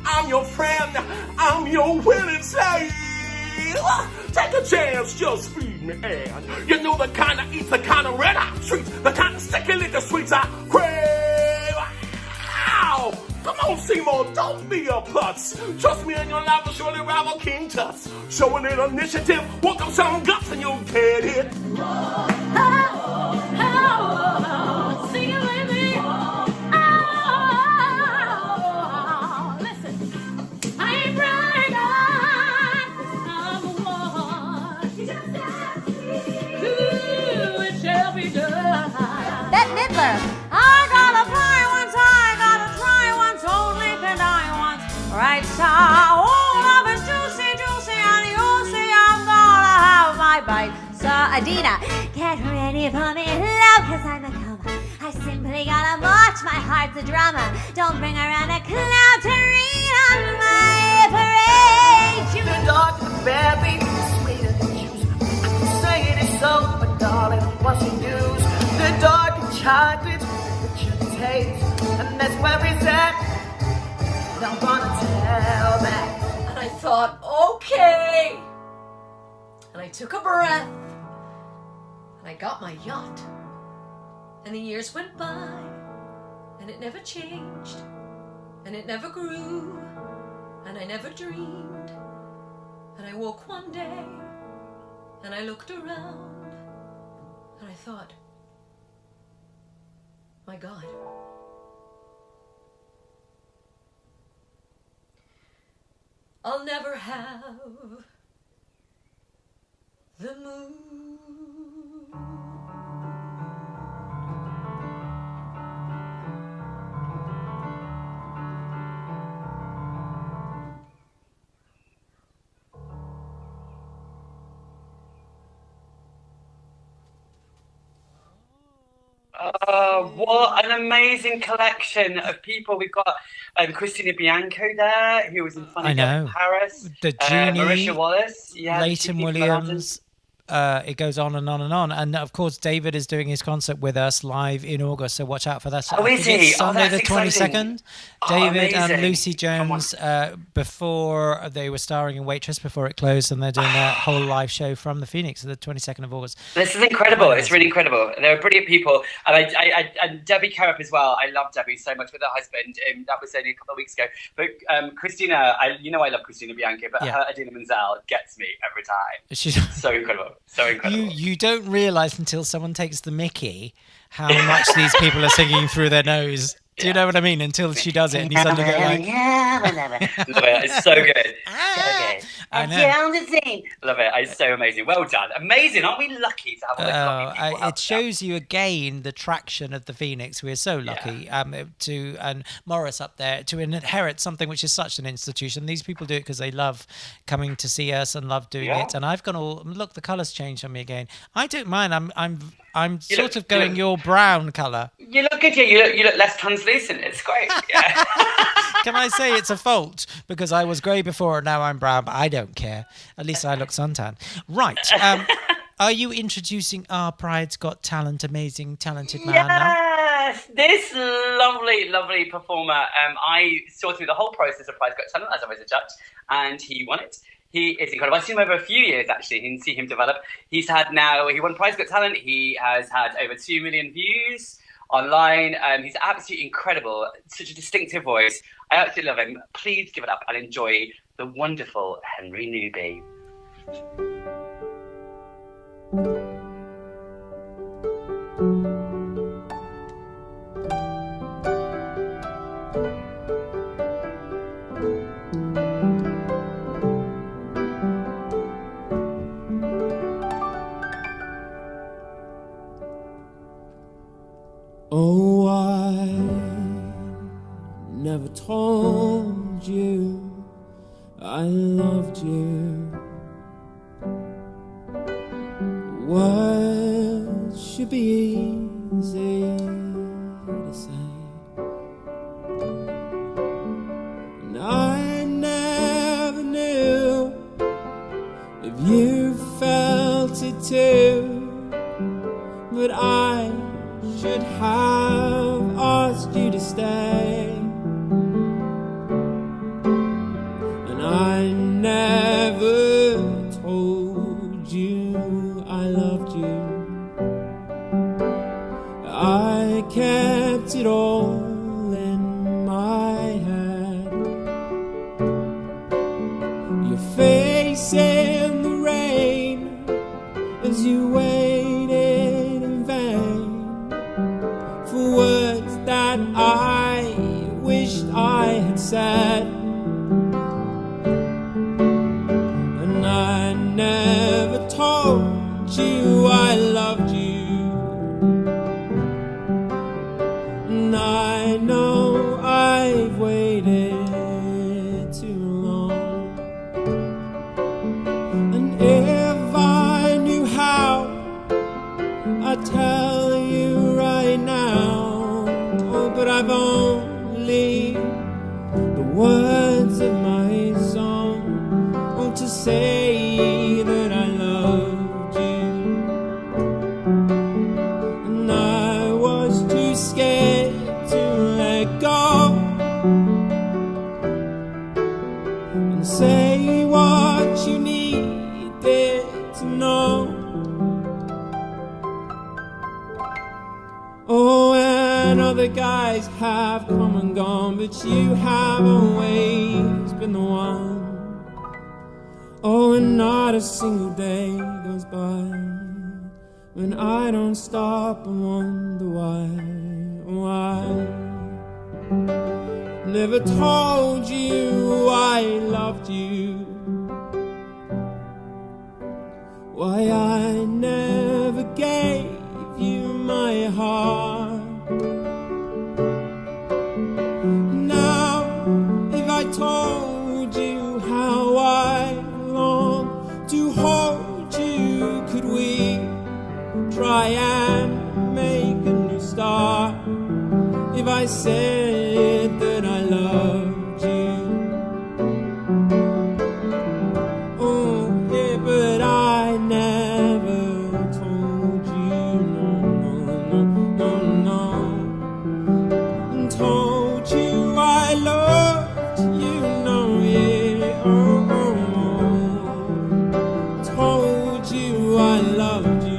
I'm your friend, I'm your willing slave. Take a chance, just feed me, and you know the kind that eats the kind of red hot treats, the kind of sticky liquor sweets I crave. Ow! Come on, Seymour, don't be a putz. Trust me, and your life will surely rival King Tut's. Show a little initiative, walk up some guts, and you'll get it. Sing it with me. Bette Midler. I gotta try once, only can die once. Right, so all of it's juicy, and you'll see I'm gonna have my bite. So, Adina, get ready for me, love, cause I'm a coma. I simply gotta watch, my heart's a drama. Don't bring around a cloud to rain on my parade. The dark, the berry, sweeter than juice. I can say it is so, but darling, what's the news? The dark chocolate, richer taste, and that's where it's at. I'm gonna tell that. And I thought, okay. And I took a breath. And I got my yacht. And the years went by. And it never changed. And it never grew. And I never dreamed. And I woke one day. And I looked around. And I thought, my God. I'll never have the moon. What an amazing collection of people. We've got Christina Bianco there, who was in Funny Girl in Paris. The Genie, Marisha Wallace, Leighton Williams. It goes on and on and on. And of course, David is doing his concert with us live in August, so watch out for that. Oh, is he? Sunday the that's 22nd. Oh, David and amazing. Lucy Jones, before they were starring in Waitress before it closed, and they're doing their whole live show from the Phoenix the 22nd of August. This is incredible. It's really incredible. They're brilliant people. And and Debbie Carup as well. I love Debbie so much with her husband. That was only a couple of weeks ago. But Christina, I love Christina Bianco, but her Adina Menzel gets me every time. She's so incredible. So incredible. You don't realise until someone takes the mickey how much these people are singing through their nose. Do you know what I mean? Until she does it, and he's under there like, Love it. It's so good. So good. I know. Down the scene. Love it. It's so amazing. Well done. Amazing. Aren't we lucky to have all this lovely people out it shows you again the traction of the Phoenix. We're so lucky to, and Morris up there, to inherit something which is such an institution. These people do it because they love coming to see us and love doing it. And I've gone all, look, the colours changed on me again. I don't mind. I'm sort of going your brown colour. You look good. You look less translucent. It's great. Yeah. Can I say it's a fault because I was grey before and now I'm brown, but I don't care. At least I look suntan. Right. Are you introducing our Pride's Got Talent, amazing, talented man now? Yes, this lovely, lovely performer. I saw through the whole process of Pride's Got Talent as I was a judge, and he won it. He is incredible. I've seen him over a few years, actually, and see him develop. He won Pride's Got Talent. He has had over 2 million views online. He's absolutely incredible. Such a distinctive voice. I absolutely love him. Please give it up and enjoy the wonderful Henry Newbury. Oh, I never told you I loved you. Words should be easy to say, and I never knew if you felt it too, but I should have asked you to stay, and I never told you I loved you. I kept it all in my head, your face in the rain as you waited in vain for words that I wished I had said, and I never told you I loved you, and I know I've waited too long, and if I knew how, I'd tell you right now, oh, but I've only the words of my song, oh, to say that I loved you, and I was too scared to let go and say what you needed to know. Oh, and other guys have come and gone, but you have always been the one. Oh, and not a single day goes by when I don't stop and wonder why. Never told you I loved you, why I never gave you my heart. Now, if I told you how I long to hold you, could we try and make a new start? If I said that I loved you, oh yeah, but I never told you, no, told you I loved you, no, yeah, told you I loved you.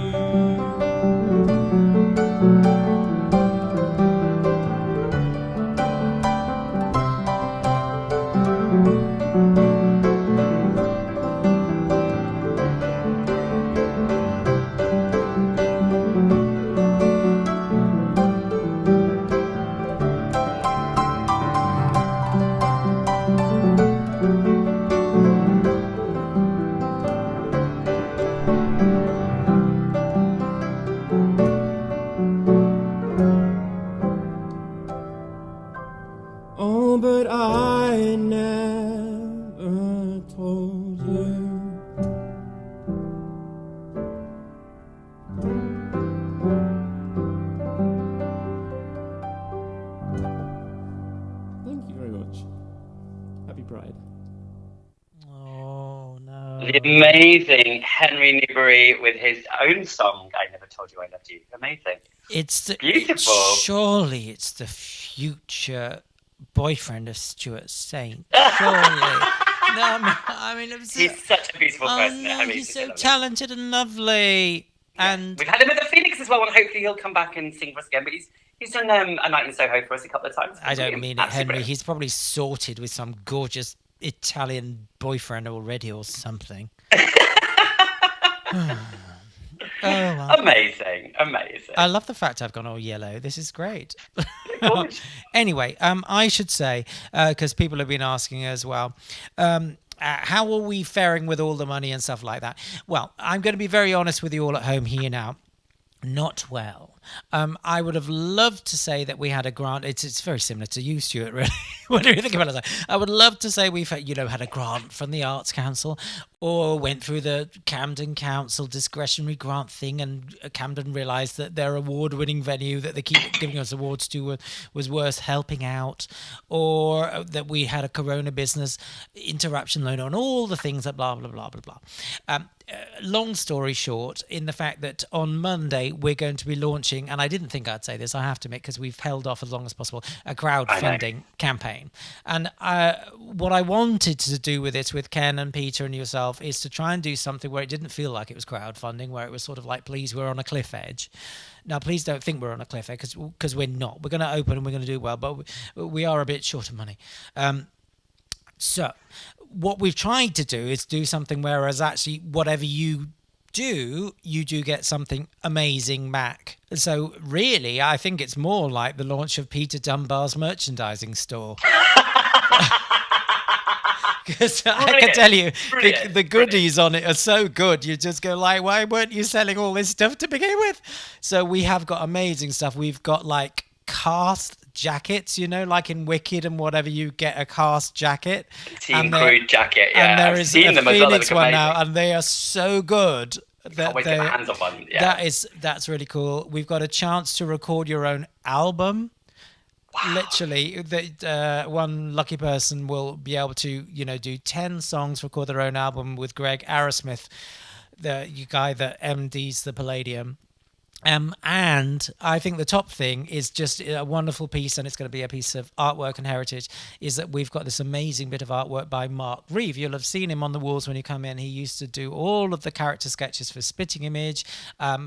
died. Oh no! The amazing Henry Newbury with his own song, "I Never Told You I Loved You." Amazing. It's beautiful. Surely it's the future boyfriend of Stuart Saint. Surely. No, I mean, he's such a beautiful person. No, I mean, he's so talented and lovely. Yeah. And we've had him at the Phoenix as well, and hopefully he'll come back and sing for us again. But he's done A Night in Soho for us a couple of times. I don't mean it, Absolutely Henry. brilliant. He's probably sorted with some gorgeous Italian boyfriend already or something. Oh, well. Amazing. I love the fact I've gone all yellow. This is great. Anyway, I should say, because people have been asking as well, how are we faring with all the money and stuff like that? Well, I'm going to be very honest with you all at home here now. Not well. I would have loved to say that we had a grant. It's very similar to you, Stuart, really. What do you think about it? I would love to say we've had a grant from the Arts Council, or went through the Camden Council discretionary grant thing, and Camden realised that their award-winning venue that they keep giving us awards to was worth helping out, or that we had a Corona business interruption loan on all the things that blah, blah, blah, blah, blah. Long story short, in the fact that on Monday we're going to be launching, and I didn't think I'd say this, I have to admit, because we've held off as long as possible, a crowdfunding campaign. And what I wanted to do with it, with Ken and Peter and yourself, is to try and do something where it didn't feel like it was crowdfunding, where it was sort of like, please, we're on a cliff edge. Now, please don't think we're on a cliff edge, because we're not. We're going to open and we're going to do well, but we are a bit short of money. So what we've tried to do is do something whereas actually whatever you do get something amazing back. So really, I think it's more like the launch of Peter Dunbar's merchandising store. Because I can tell you, the goodies on it are so good. You just go like, why weren't you selling all this stuff to begin with? So we have got amazing stuff. We've got like cast jackets, like in Wicked and whatever, you get a cast jacket. Team crew jacket, yeah. And there I've is seen a them as well, Phoenix they look one amazing. now, and they are so good. Can't wait to get my hands on one. Yeah. That's really cool. We've got a chance to record your own album. Wow. Literally, one lucky person will be able to, do 10 songs, record their own album with Greg Arrowsmith, the guy that MDs the Palladium. And I think the top thing is just a wonderful piece, and it's going to be a piece of artwork and heritage, is that we've got this amazing bit of artwork by Mark Reeve. You'll have seen him on the walls when you come in. He used to do all of the character sketches for Spitting Image,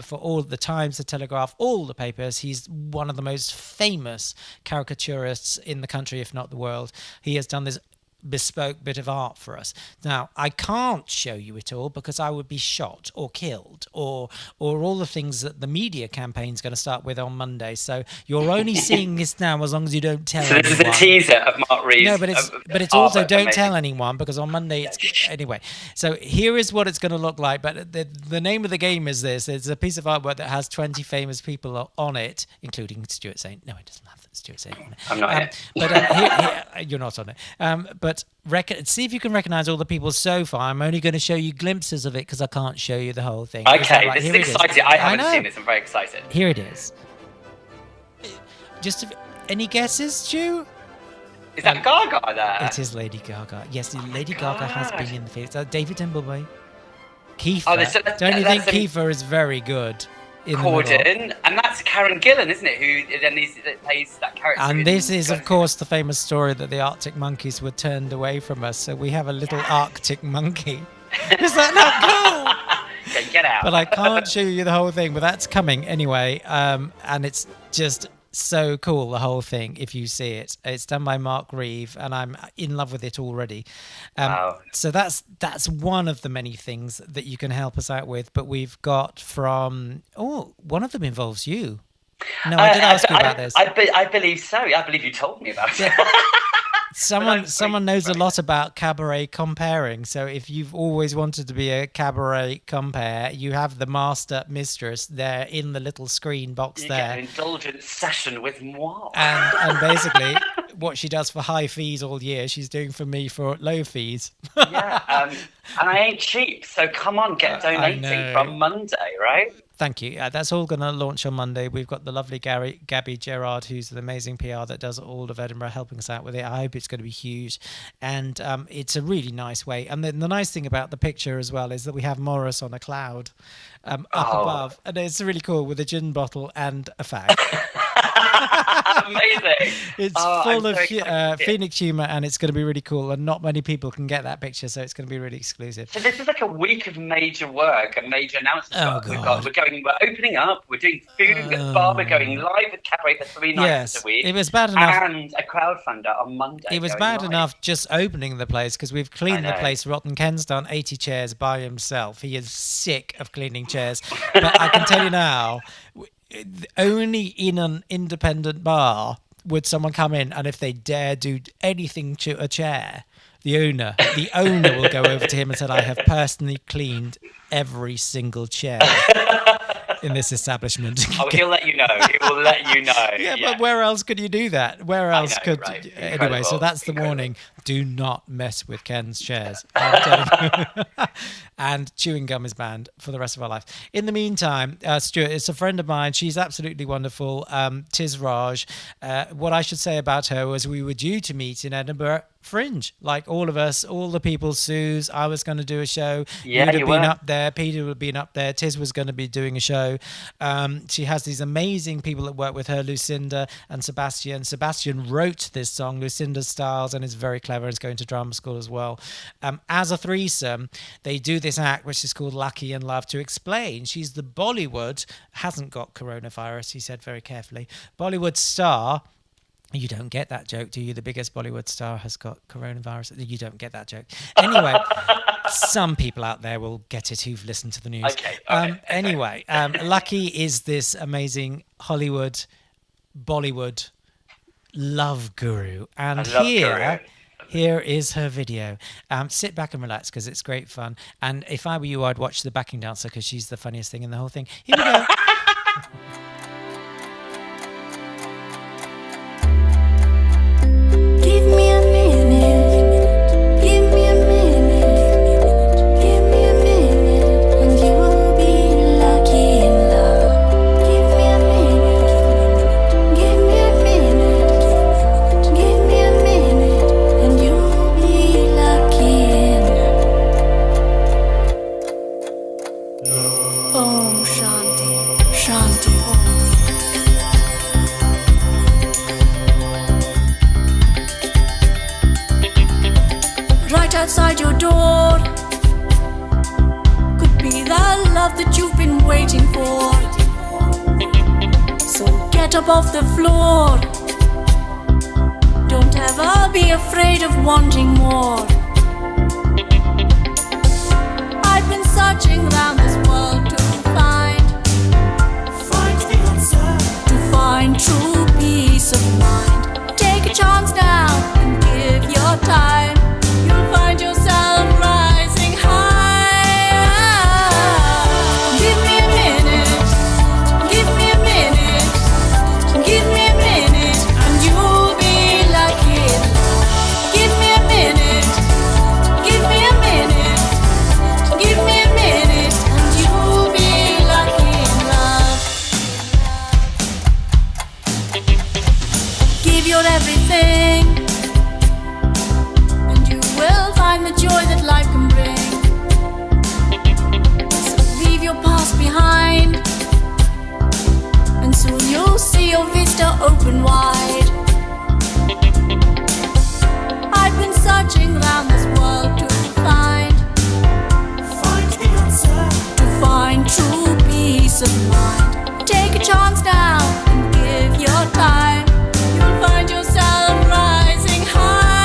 for all of the Times, the Telegraph, all the papers. He's one of the most famous caricaturists in the country, if not the world. He has done this bespoke bit of art for us. Now, I can't show you it all because I would be shot or killed or all the things that the media campaign's going to start with on Monday. So you're only seeing this now as long as you don't tell anyone. So this is a teaser of Mark Reeves. No, but it's also don't tell anyone, because on Monday it's anyway. So here is what it's going to look like. But the name of the game is this. It's a piece of artwork that has 20 famous people on it, including Stuart Saint. No, it doesn't have Stuart Saint on it. I'm not here. But you're not on it. But see if you can recognise all the people so far. I'm only going to show you glimpses of it because I can't show you the whole thing. Okay, this is exciting. I haven't seen this. I'm very excited. Here it is. Just any guesses, Stu? Is that Gaga there? It is Lady Gaga. Yes, Lady Gaga has been in the Phoenix. David Timberlake. Kiefer. Don't you think Kiefer is very good? Corden, and that's Karen Gillan, isn't it? Who then plays that character. And this is, of course, the famous story that the Arctic monkeys were turned away from us. So we have a little Arctic monkey. Is that not cool? Okay, get out. But I can't show you the whole thing, but that's coming anyway. And it's just so cool, the whole thing, if you see it. It's done by Mark Reeve, and I'm in love with it already. Wow. So that's one of the many things that you can help us out with. But we've got from... Oh, one of them involves you. No, I did ask you about this. I believe so. I believe you told me about it. Someone knows a lot about cabaret comparing. So if you've always wanted to be a cabaret compare, you have the master mistress there in the little screen box you there. Get an indulgent session with moi. And basically, what she does for high fees all year, she's doing for me for low fees. Yeah, and I ain't cheap, so come on, get donating from Monday, right? Thank you. That's all going to launch on Monday. We've got the lovely Gabby Gerard, who's an amazing PR that does all of Edinburgh, helping us out with it. I hope it's going to be huge. And it's a really nice way. And then the nice thing about the picture as well is that we have Morris on a cloud up above. And it's really cool with a gin bottle and a fag. Amazing. It's full of Phoenix humour, and it's going to be really cool. And not many people can get that picture, so it's going to be really exclusive. So this is like a week of major work and major announcements. We're opening up. We're doing food at the bar. We're going live at Cabaret for 3 nights a week. It was bad enough. And a crowdfunder on Monday. It was bad enough just opening the place, because we've cleaned the place. Rotten Ken's done 80 chairs by himself. He is sick of cleaning chairs. But I can tell you now, only in an independent bar would someone come in, and if they dare do anything to a chair, the owner will go over to him and say, I have personally cleaned every single chair in this establishment. Oh, he'll let you know. He will let you know. Yeah, but where else could you do that? Where else could... Right. Anyway, so that's the warning. Do not mess with Ken's chairs. I'm telling you. And chewing gum is banned for the rest of our life. In the meantime, Stuart is a friend of mine. She's absolutely wonderful. Tizz Raj. What I should say about her was we were due to meet in Edinburgh Fringe, like all of us, all the people. Suze, I was going to do a show. Yeah, You'd have been up there. Peter would have been up there. Tizz was going to be doing a show. She has these amazing people that work with her, Lucinda and Sebastian. Sebastian wrote this song, Lucinda Styles, and is very clever and is going to drama school as well. As a threesome, they do this act which is called Lucky in Love to explain. She's the Bollywood, hasn't got coronavirus, he said very carefully, Bollywood star. You don't get that joke, do you? The biggest Bollywood star has got coronavirus. You don't get that joke. Anyway, some people out there will get it who've listened to the news. Okay. Anyway, Lucky is this amazing Hollywood, Bollywood love guru. And here is her video. Sit back and relax, because it's great fun. And if I were you, I'd watch the backing dancer, because she's the funniest thing in the whole thing. Here we go. Give me a minute, give me a minute, give me a minute, and you will be lucky in love. Give me a minute, give me a minute, give me a minute, and you will be lucky in love. Om Shanti, Shanti Om. Right outside your door could be the love that you've been waiting for. So get up off the floor. Don't ever be afraid of wanting more. I've been searching around this world to find the answer, to find true peace of mind. Take a chance now and give your time. You'll find yourself rising high. Give me a minute, give me a minute, give me a minute, and you'll be lucky. Give me a minute, give me a minute, give me a minute, and you'll be lucky in love. Give your everything, will find the joy that life can bring. So leave your past behind, and soon you'll see your vista open wide. I've been searching around this world to find the answer, to find true peace of mind. Take a chance now and give your time. You'll find yourself rising high.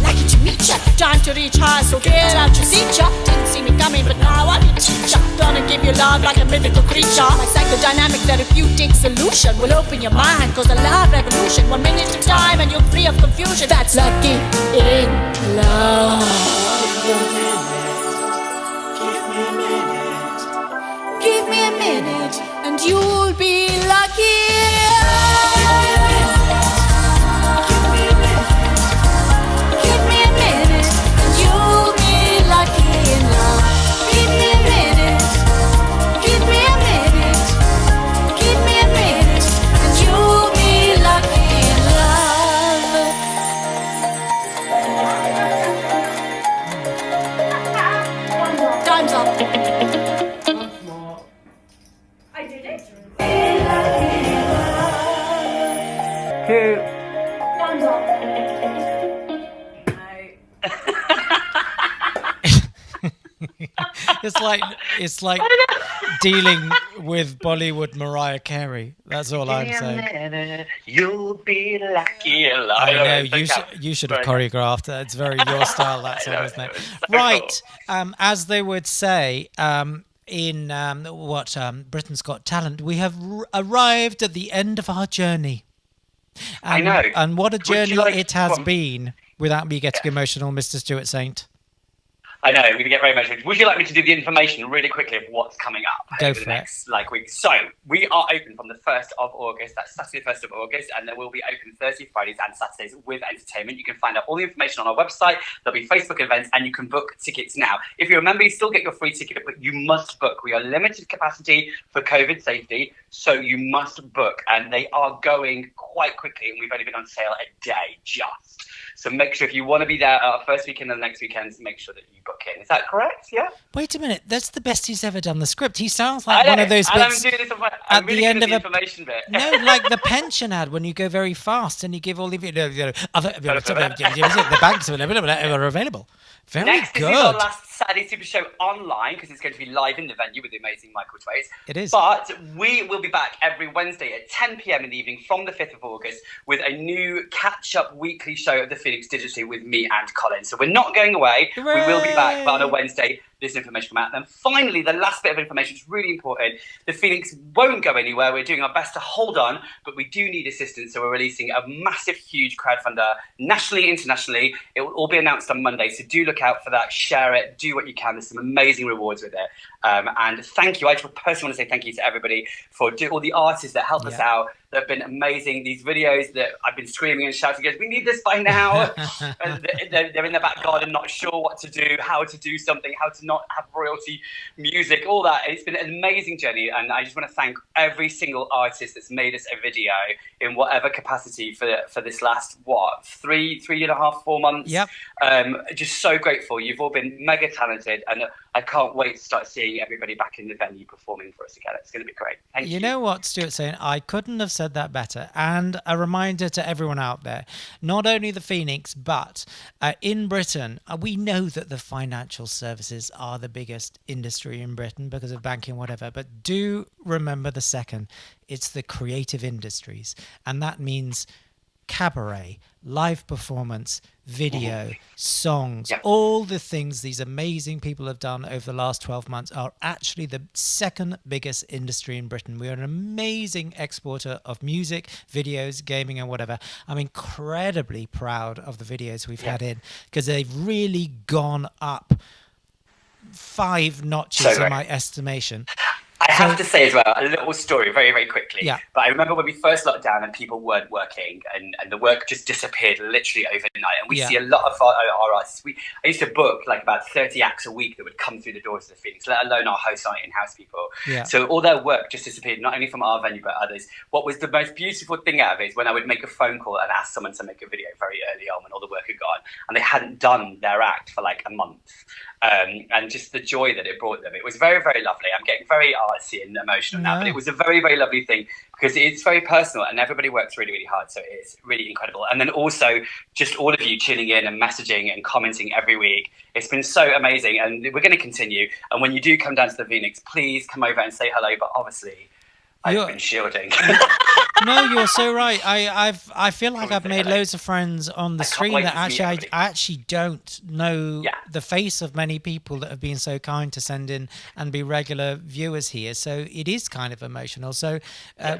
Lucky to meet ya. Time to reach high, so get out your seat ya. Didn't see me coming, but now I need teach ya. Gonna give you love like a mythical creature. My psychodynamic therapeutic solution will open your mind, cause a love revolution. 1 minute of time and you're free of confusion. That's lucky in love. Give me a minute and you'll be lucky. Give me a minute and you'll be lucky in love. Give me a minute. Give me a minute. Give me a minute and you'll be lucky in love. Time's up. I did it. Cute. Time's up. It's like dealing with Bollywood Mariah Carey. That's all I'm saying. You'll be lucky in love. I know you should have choreographed that. It's very your style. That song, isn't it? Right. As they would say in Britain's Got Talent, we have arrived at the end of our journey. I know. And what a journey it has Go on. been. Without me getting emotional, Mr. Stuart Saint. I know, we're going to get very emotional. Would you like me to do the information really quickly of what's coming up Go over for the next week? So, we are open from the 1st of August. That's Saturday, 1st of August. And then we'll be open Thursday, Fridays and Saturdays with entertainment. You can find out all the information on our website. There'll be Facebook events and you can book tickets now. If you're a member, you still get your free ticket, but you must book. We are limited capacity for COVID safety, so you must book. And they are going quite quickly, and we've only been on sale a day just. So make sure if you want to be there our first weekend and the next weekend, make sure that you book in. Is that correct? Yeah? Wait a minute. That's the best he's ever done the script. He sounds like one of those bits I'm doing this at really the end of the a information bit. No, like the pension ad when you go very fast and you give all the the banks are available. Very Next good. is our last Saturday Super Show online because it's going to be live in the venue with the amazing Michael Twaits. It is. But we will be back every Wednesday at 10 p.m. in the evening from the 5th of August with a new catch-up weekly show of the Phoenix digitally with me and Colin. So we're not going away. Hooray! We will be back, but on a Wednesday, this information will come out. And finally, the last bit of information is really important. The Phoenix won't go anywhere. We're doing our best to hold on, but we do need assistance. So we're releasing a massive, huge crowdfunder nationally, internationally. It will all be announced on Monday. So do look out for that. Share it. Do what you can. There's some amazing rewards with it. And thank you. I just personally want to say thank you to everybody for all the artists that help us out. That have been amazing. These videos that I've been screaming and shouting, we need this by now. And they're in their back garden, not sure what to do, how to do something, how to not have royalty music, all that. It's been an amazing journey. And I just want to thank every single artist that's made us a video in whatever capacity for this last, 3.5, 4 months. Yep. Just so grateful. You've all been mega talented. And I can't wait to start seeing everybody back in the venue performing for us again. It's going to be great. Thank you. You know what, Stuart's saying? I couldn't have said that better. And a reminder to everyone out there, not only the Phoenix, but in Britain, we know that the financial services are the biggest industry in Britain because of banking, whatever. But do remember the second. It's the creative industries. And that means cabaret, live performance, video, songs, all the things these amazing people have done over the last 12 months are actually the second biggest industry in Britain. We are an amazing exporter of music, videos, gaming and whatever. I'm incredibly proud of the videos we've had in because they've really gone up 5 notches in my estimation. I have to say as well, a little story very, very quickly. Yeah. But I remember when we first locked down and people weren't working and the work just disappeared literally overnight. And we see a lot of our artists. I used to book like about 30 acts a week that would come through the doors of the Phoenix, let alone our hosts, our in-house people. Yeah. So all their work just disappeared, not only from our venue, but others. What was the most beautiful thing out of it is when I would make a phone call and ask someone to make a video very early on when all the work had gone and they hadn't done their act for like a month. And just the joy that it brought them. It was very, very lovely. I'm getting very artsy and emotional now, but it was a very, very lovely thing because it's very personal and everybody works really, really hard. So it's really incredible. And then also just all of you tuning in and messaging and commenting every week. It's been so amazing and we're going to continue. And when you do come down to the Phoenix, please come over and say hello. But obviously, I've been shielding. No, you're so right. I feel like I've made loads of friends on the stream wait that to see actually I actually don't know the face of many people that have been so kind to send in and be regular viewers here. So it is kind of emotional. So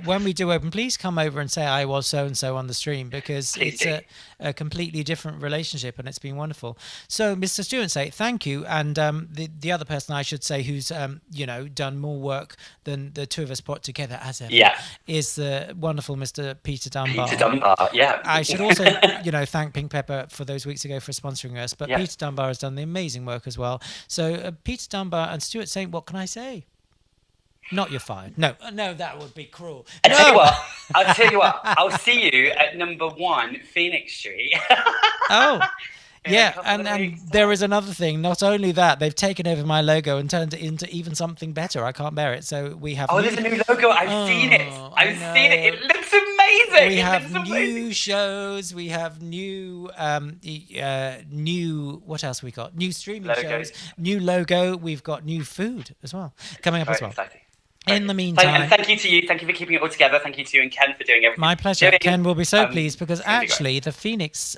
when we do open, please come over and say I was so and so on the stream, because it's a completely different relationship and it's been wonderful. So Mr. Stuart, say thank you, and the other person I should say who's done more work than the two of us put together as ever is the wonderful Mr. Peter Dunbar. Peter Dunbar, yeah. I should also, thank Pink Pepper for those weeks ago for sponsoring us. But Peter Dunbar has done the amazing work as well. So Peter Dunbar and Stuart saying, what can I say? Not you're fired. No, that would be cruel. I'll tell you what. I'll see you at number 1 Phoenix Street. Oh. Yeah, and there is another thing. Not only that, they've taken over my logo and turned it into even something better. I can't bear it. So we have. Oh, there's a new logo. I've seen it. I've seen it. It looks amazing. We have new shows. We have new, What else we got? New streaming shows. New logo. We've got new food as well coming up as well. Exciting. In the meantime, and thank you to you. Thank you for keeping it all together. Thank you to you and Ken for doing everything. My pleasure. Ken will be so pleased because actually the Phoenix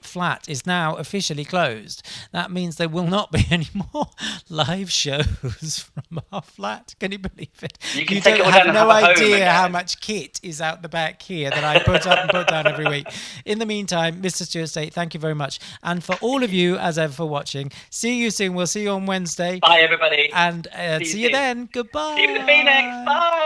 flat is now officially closed. That means there will not be any more live shows from our flat. Can you believe it? You can don't take it all have down and no have a home idea again. how much kit is out the back here that I put up and put down every week. In the meantime, Mr. Stuart State, thank you very much. And for all of you, as ever, for watching, see you soon. We'll see you on Wednesday. Bye, everybody. And see you then. Goodbye. See you in the Phoenix. Bye.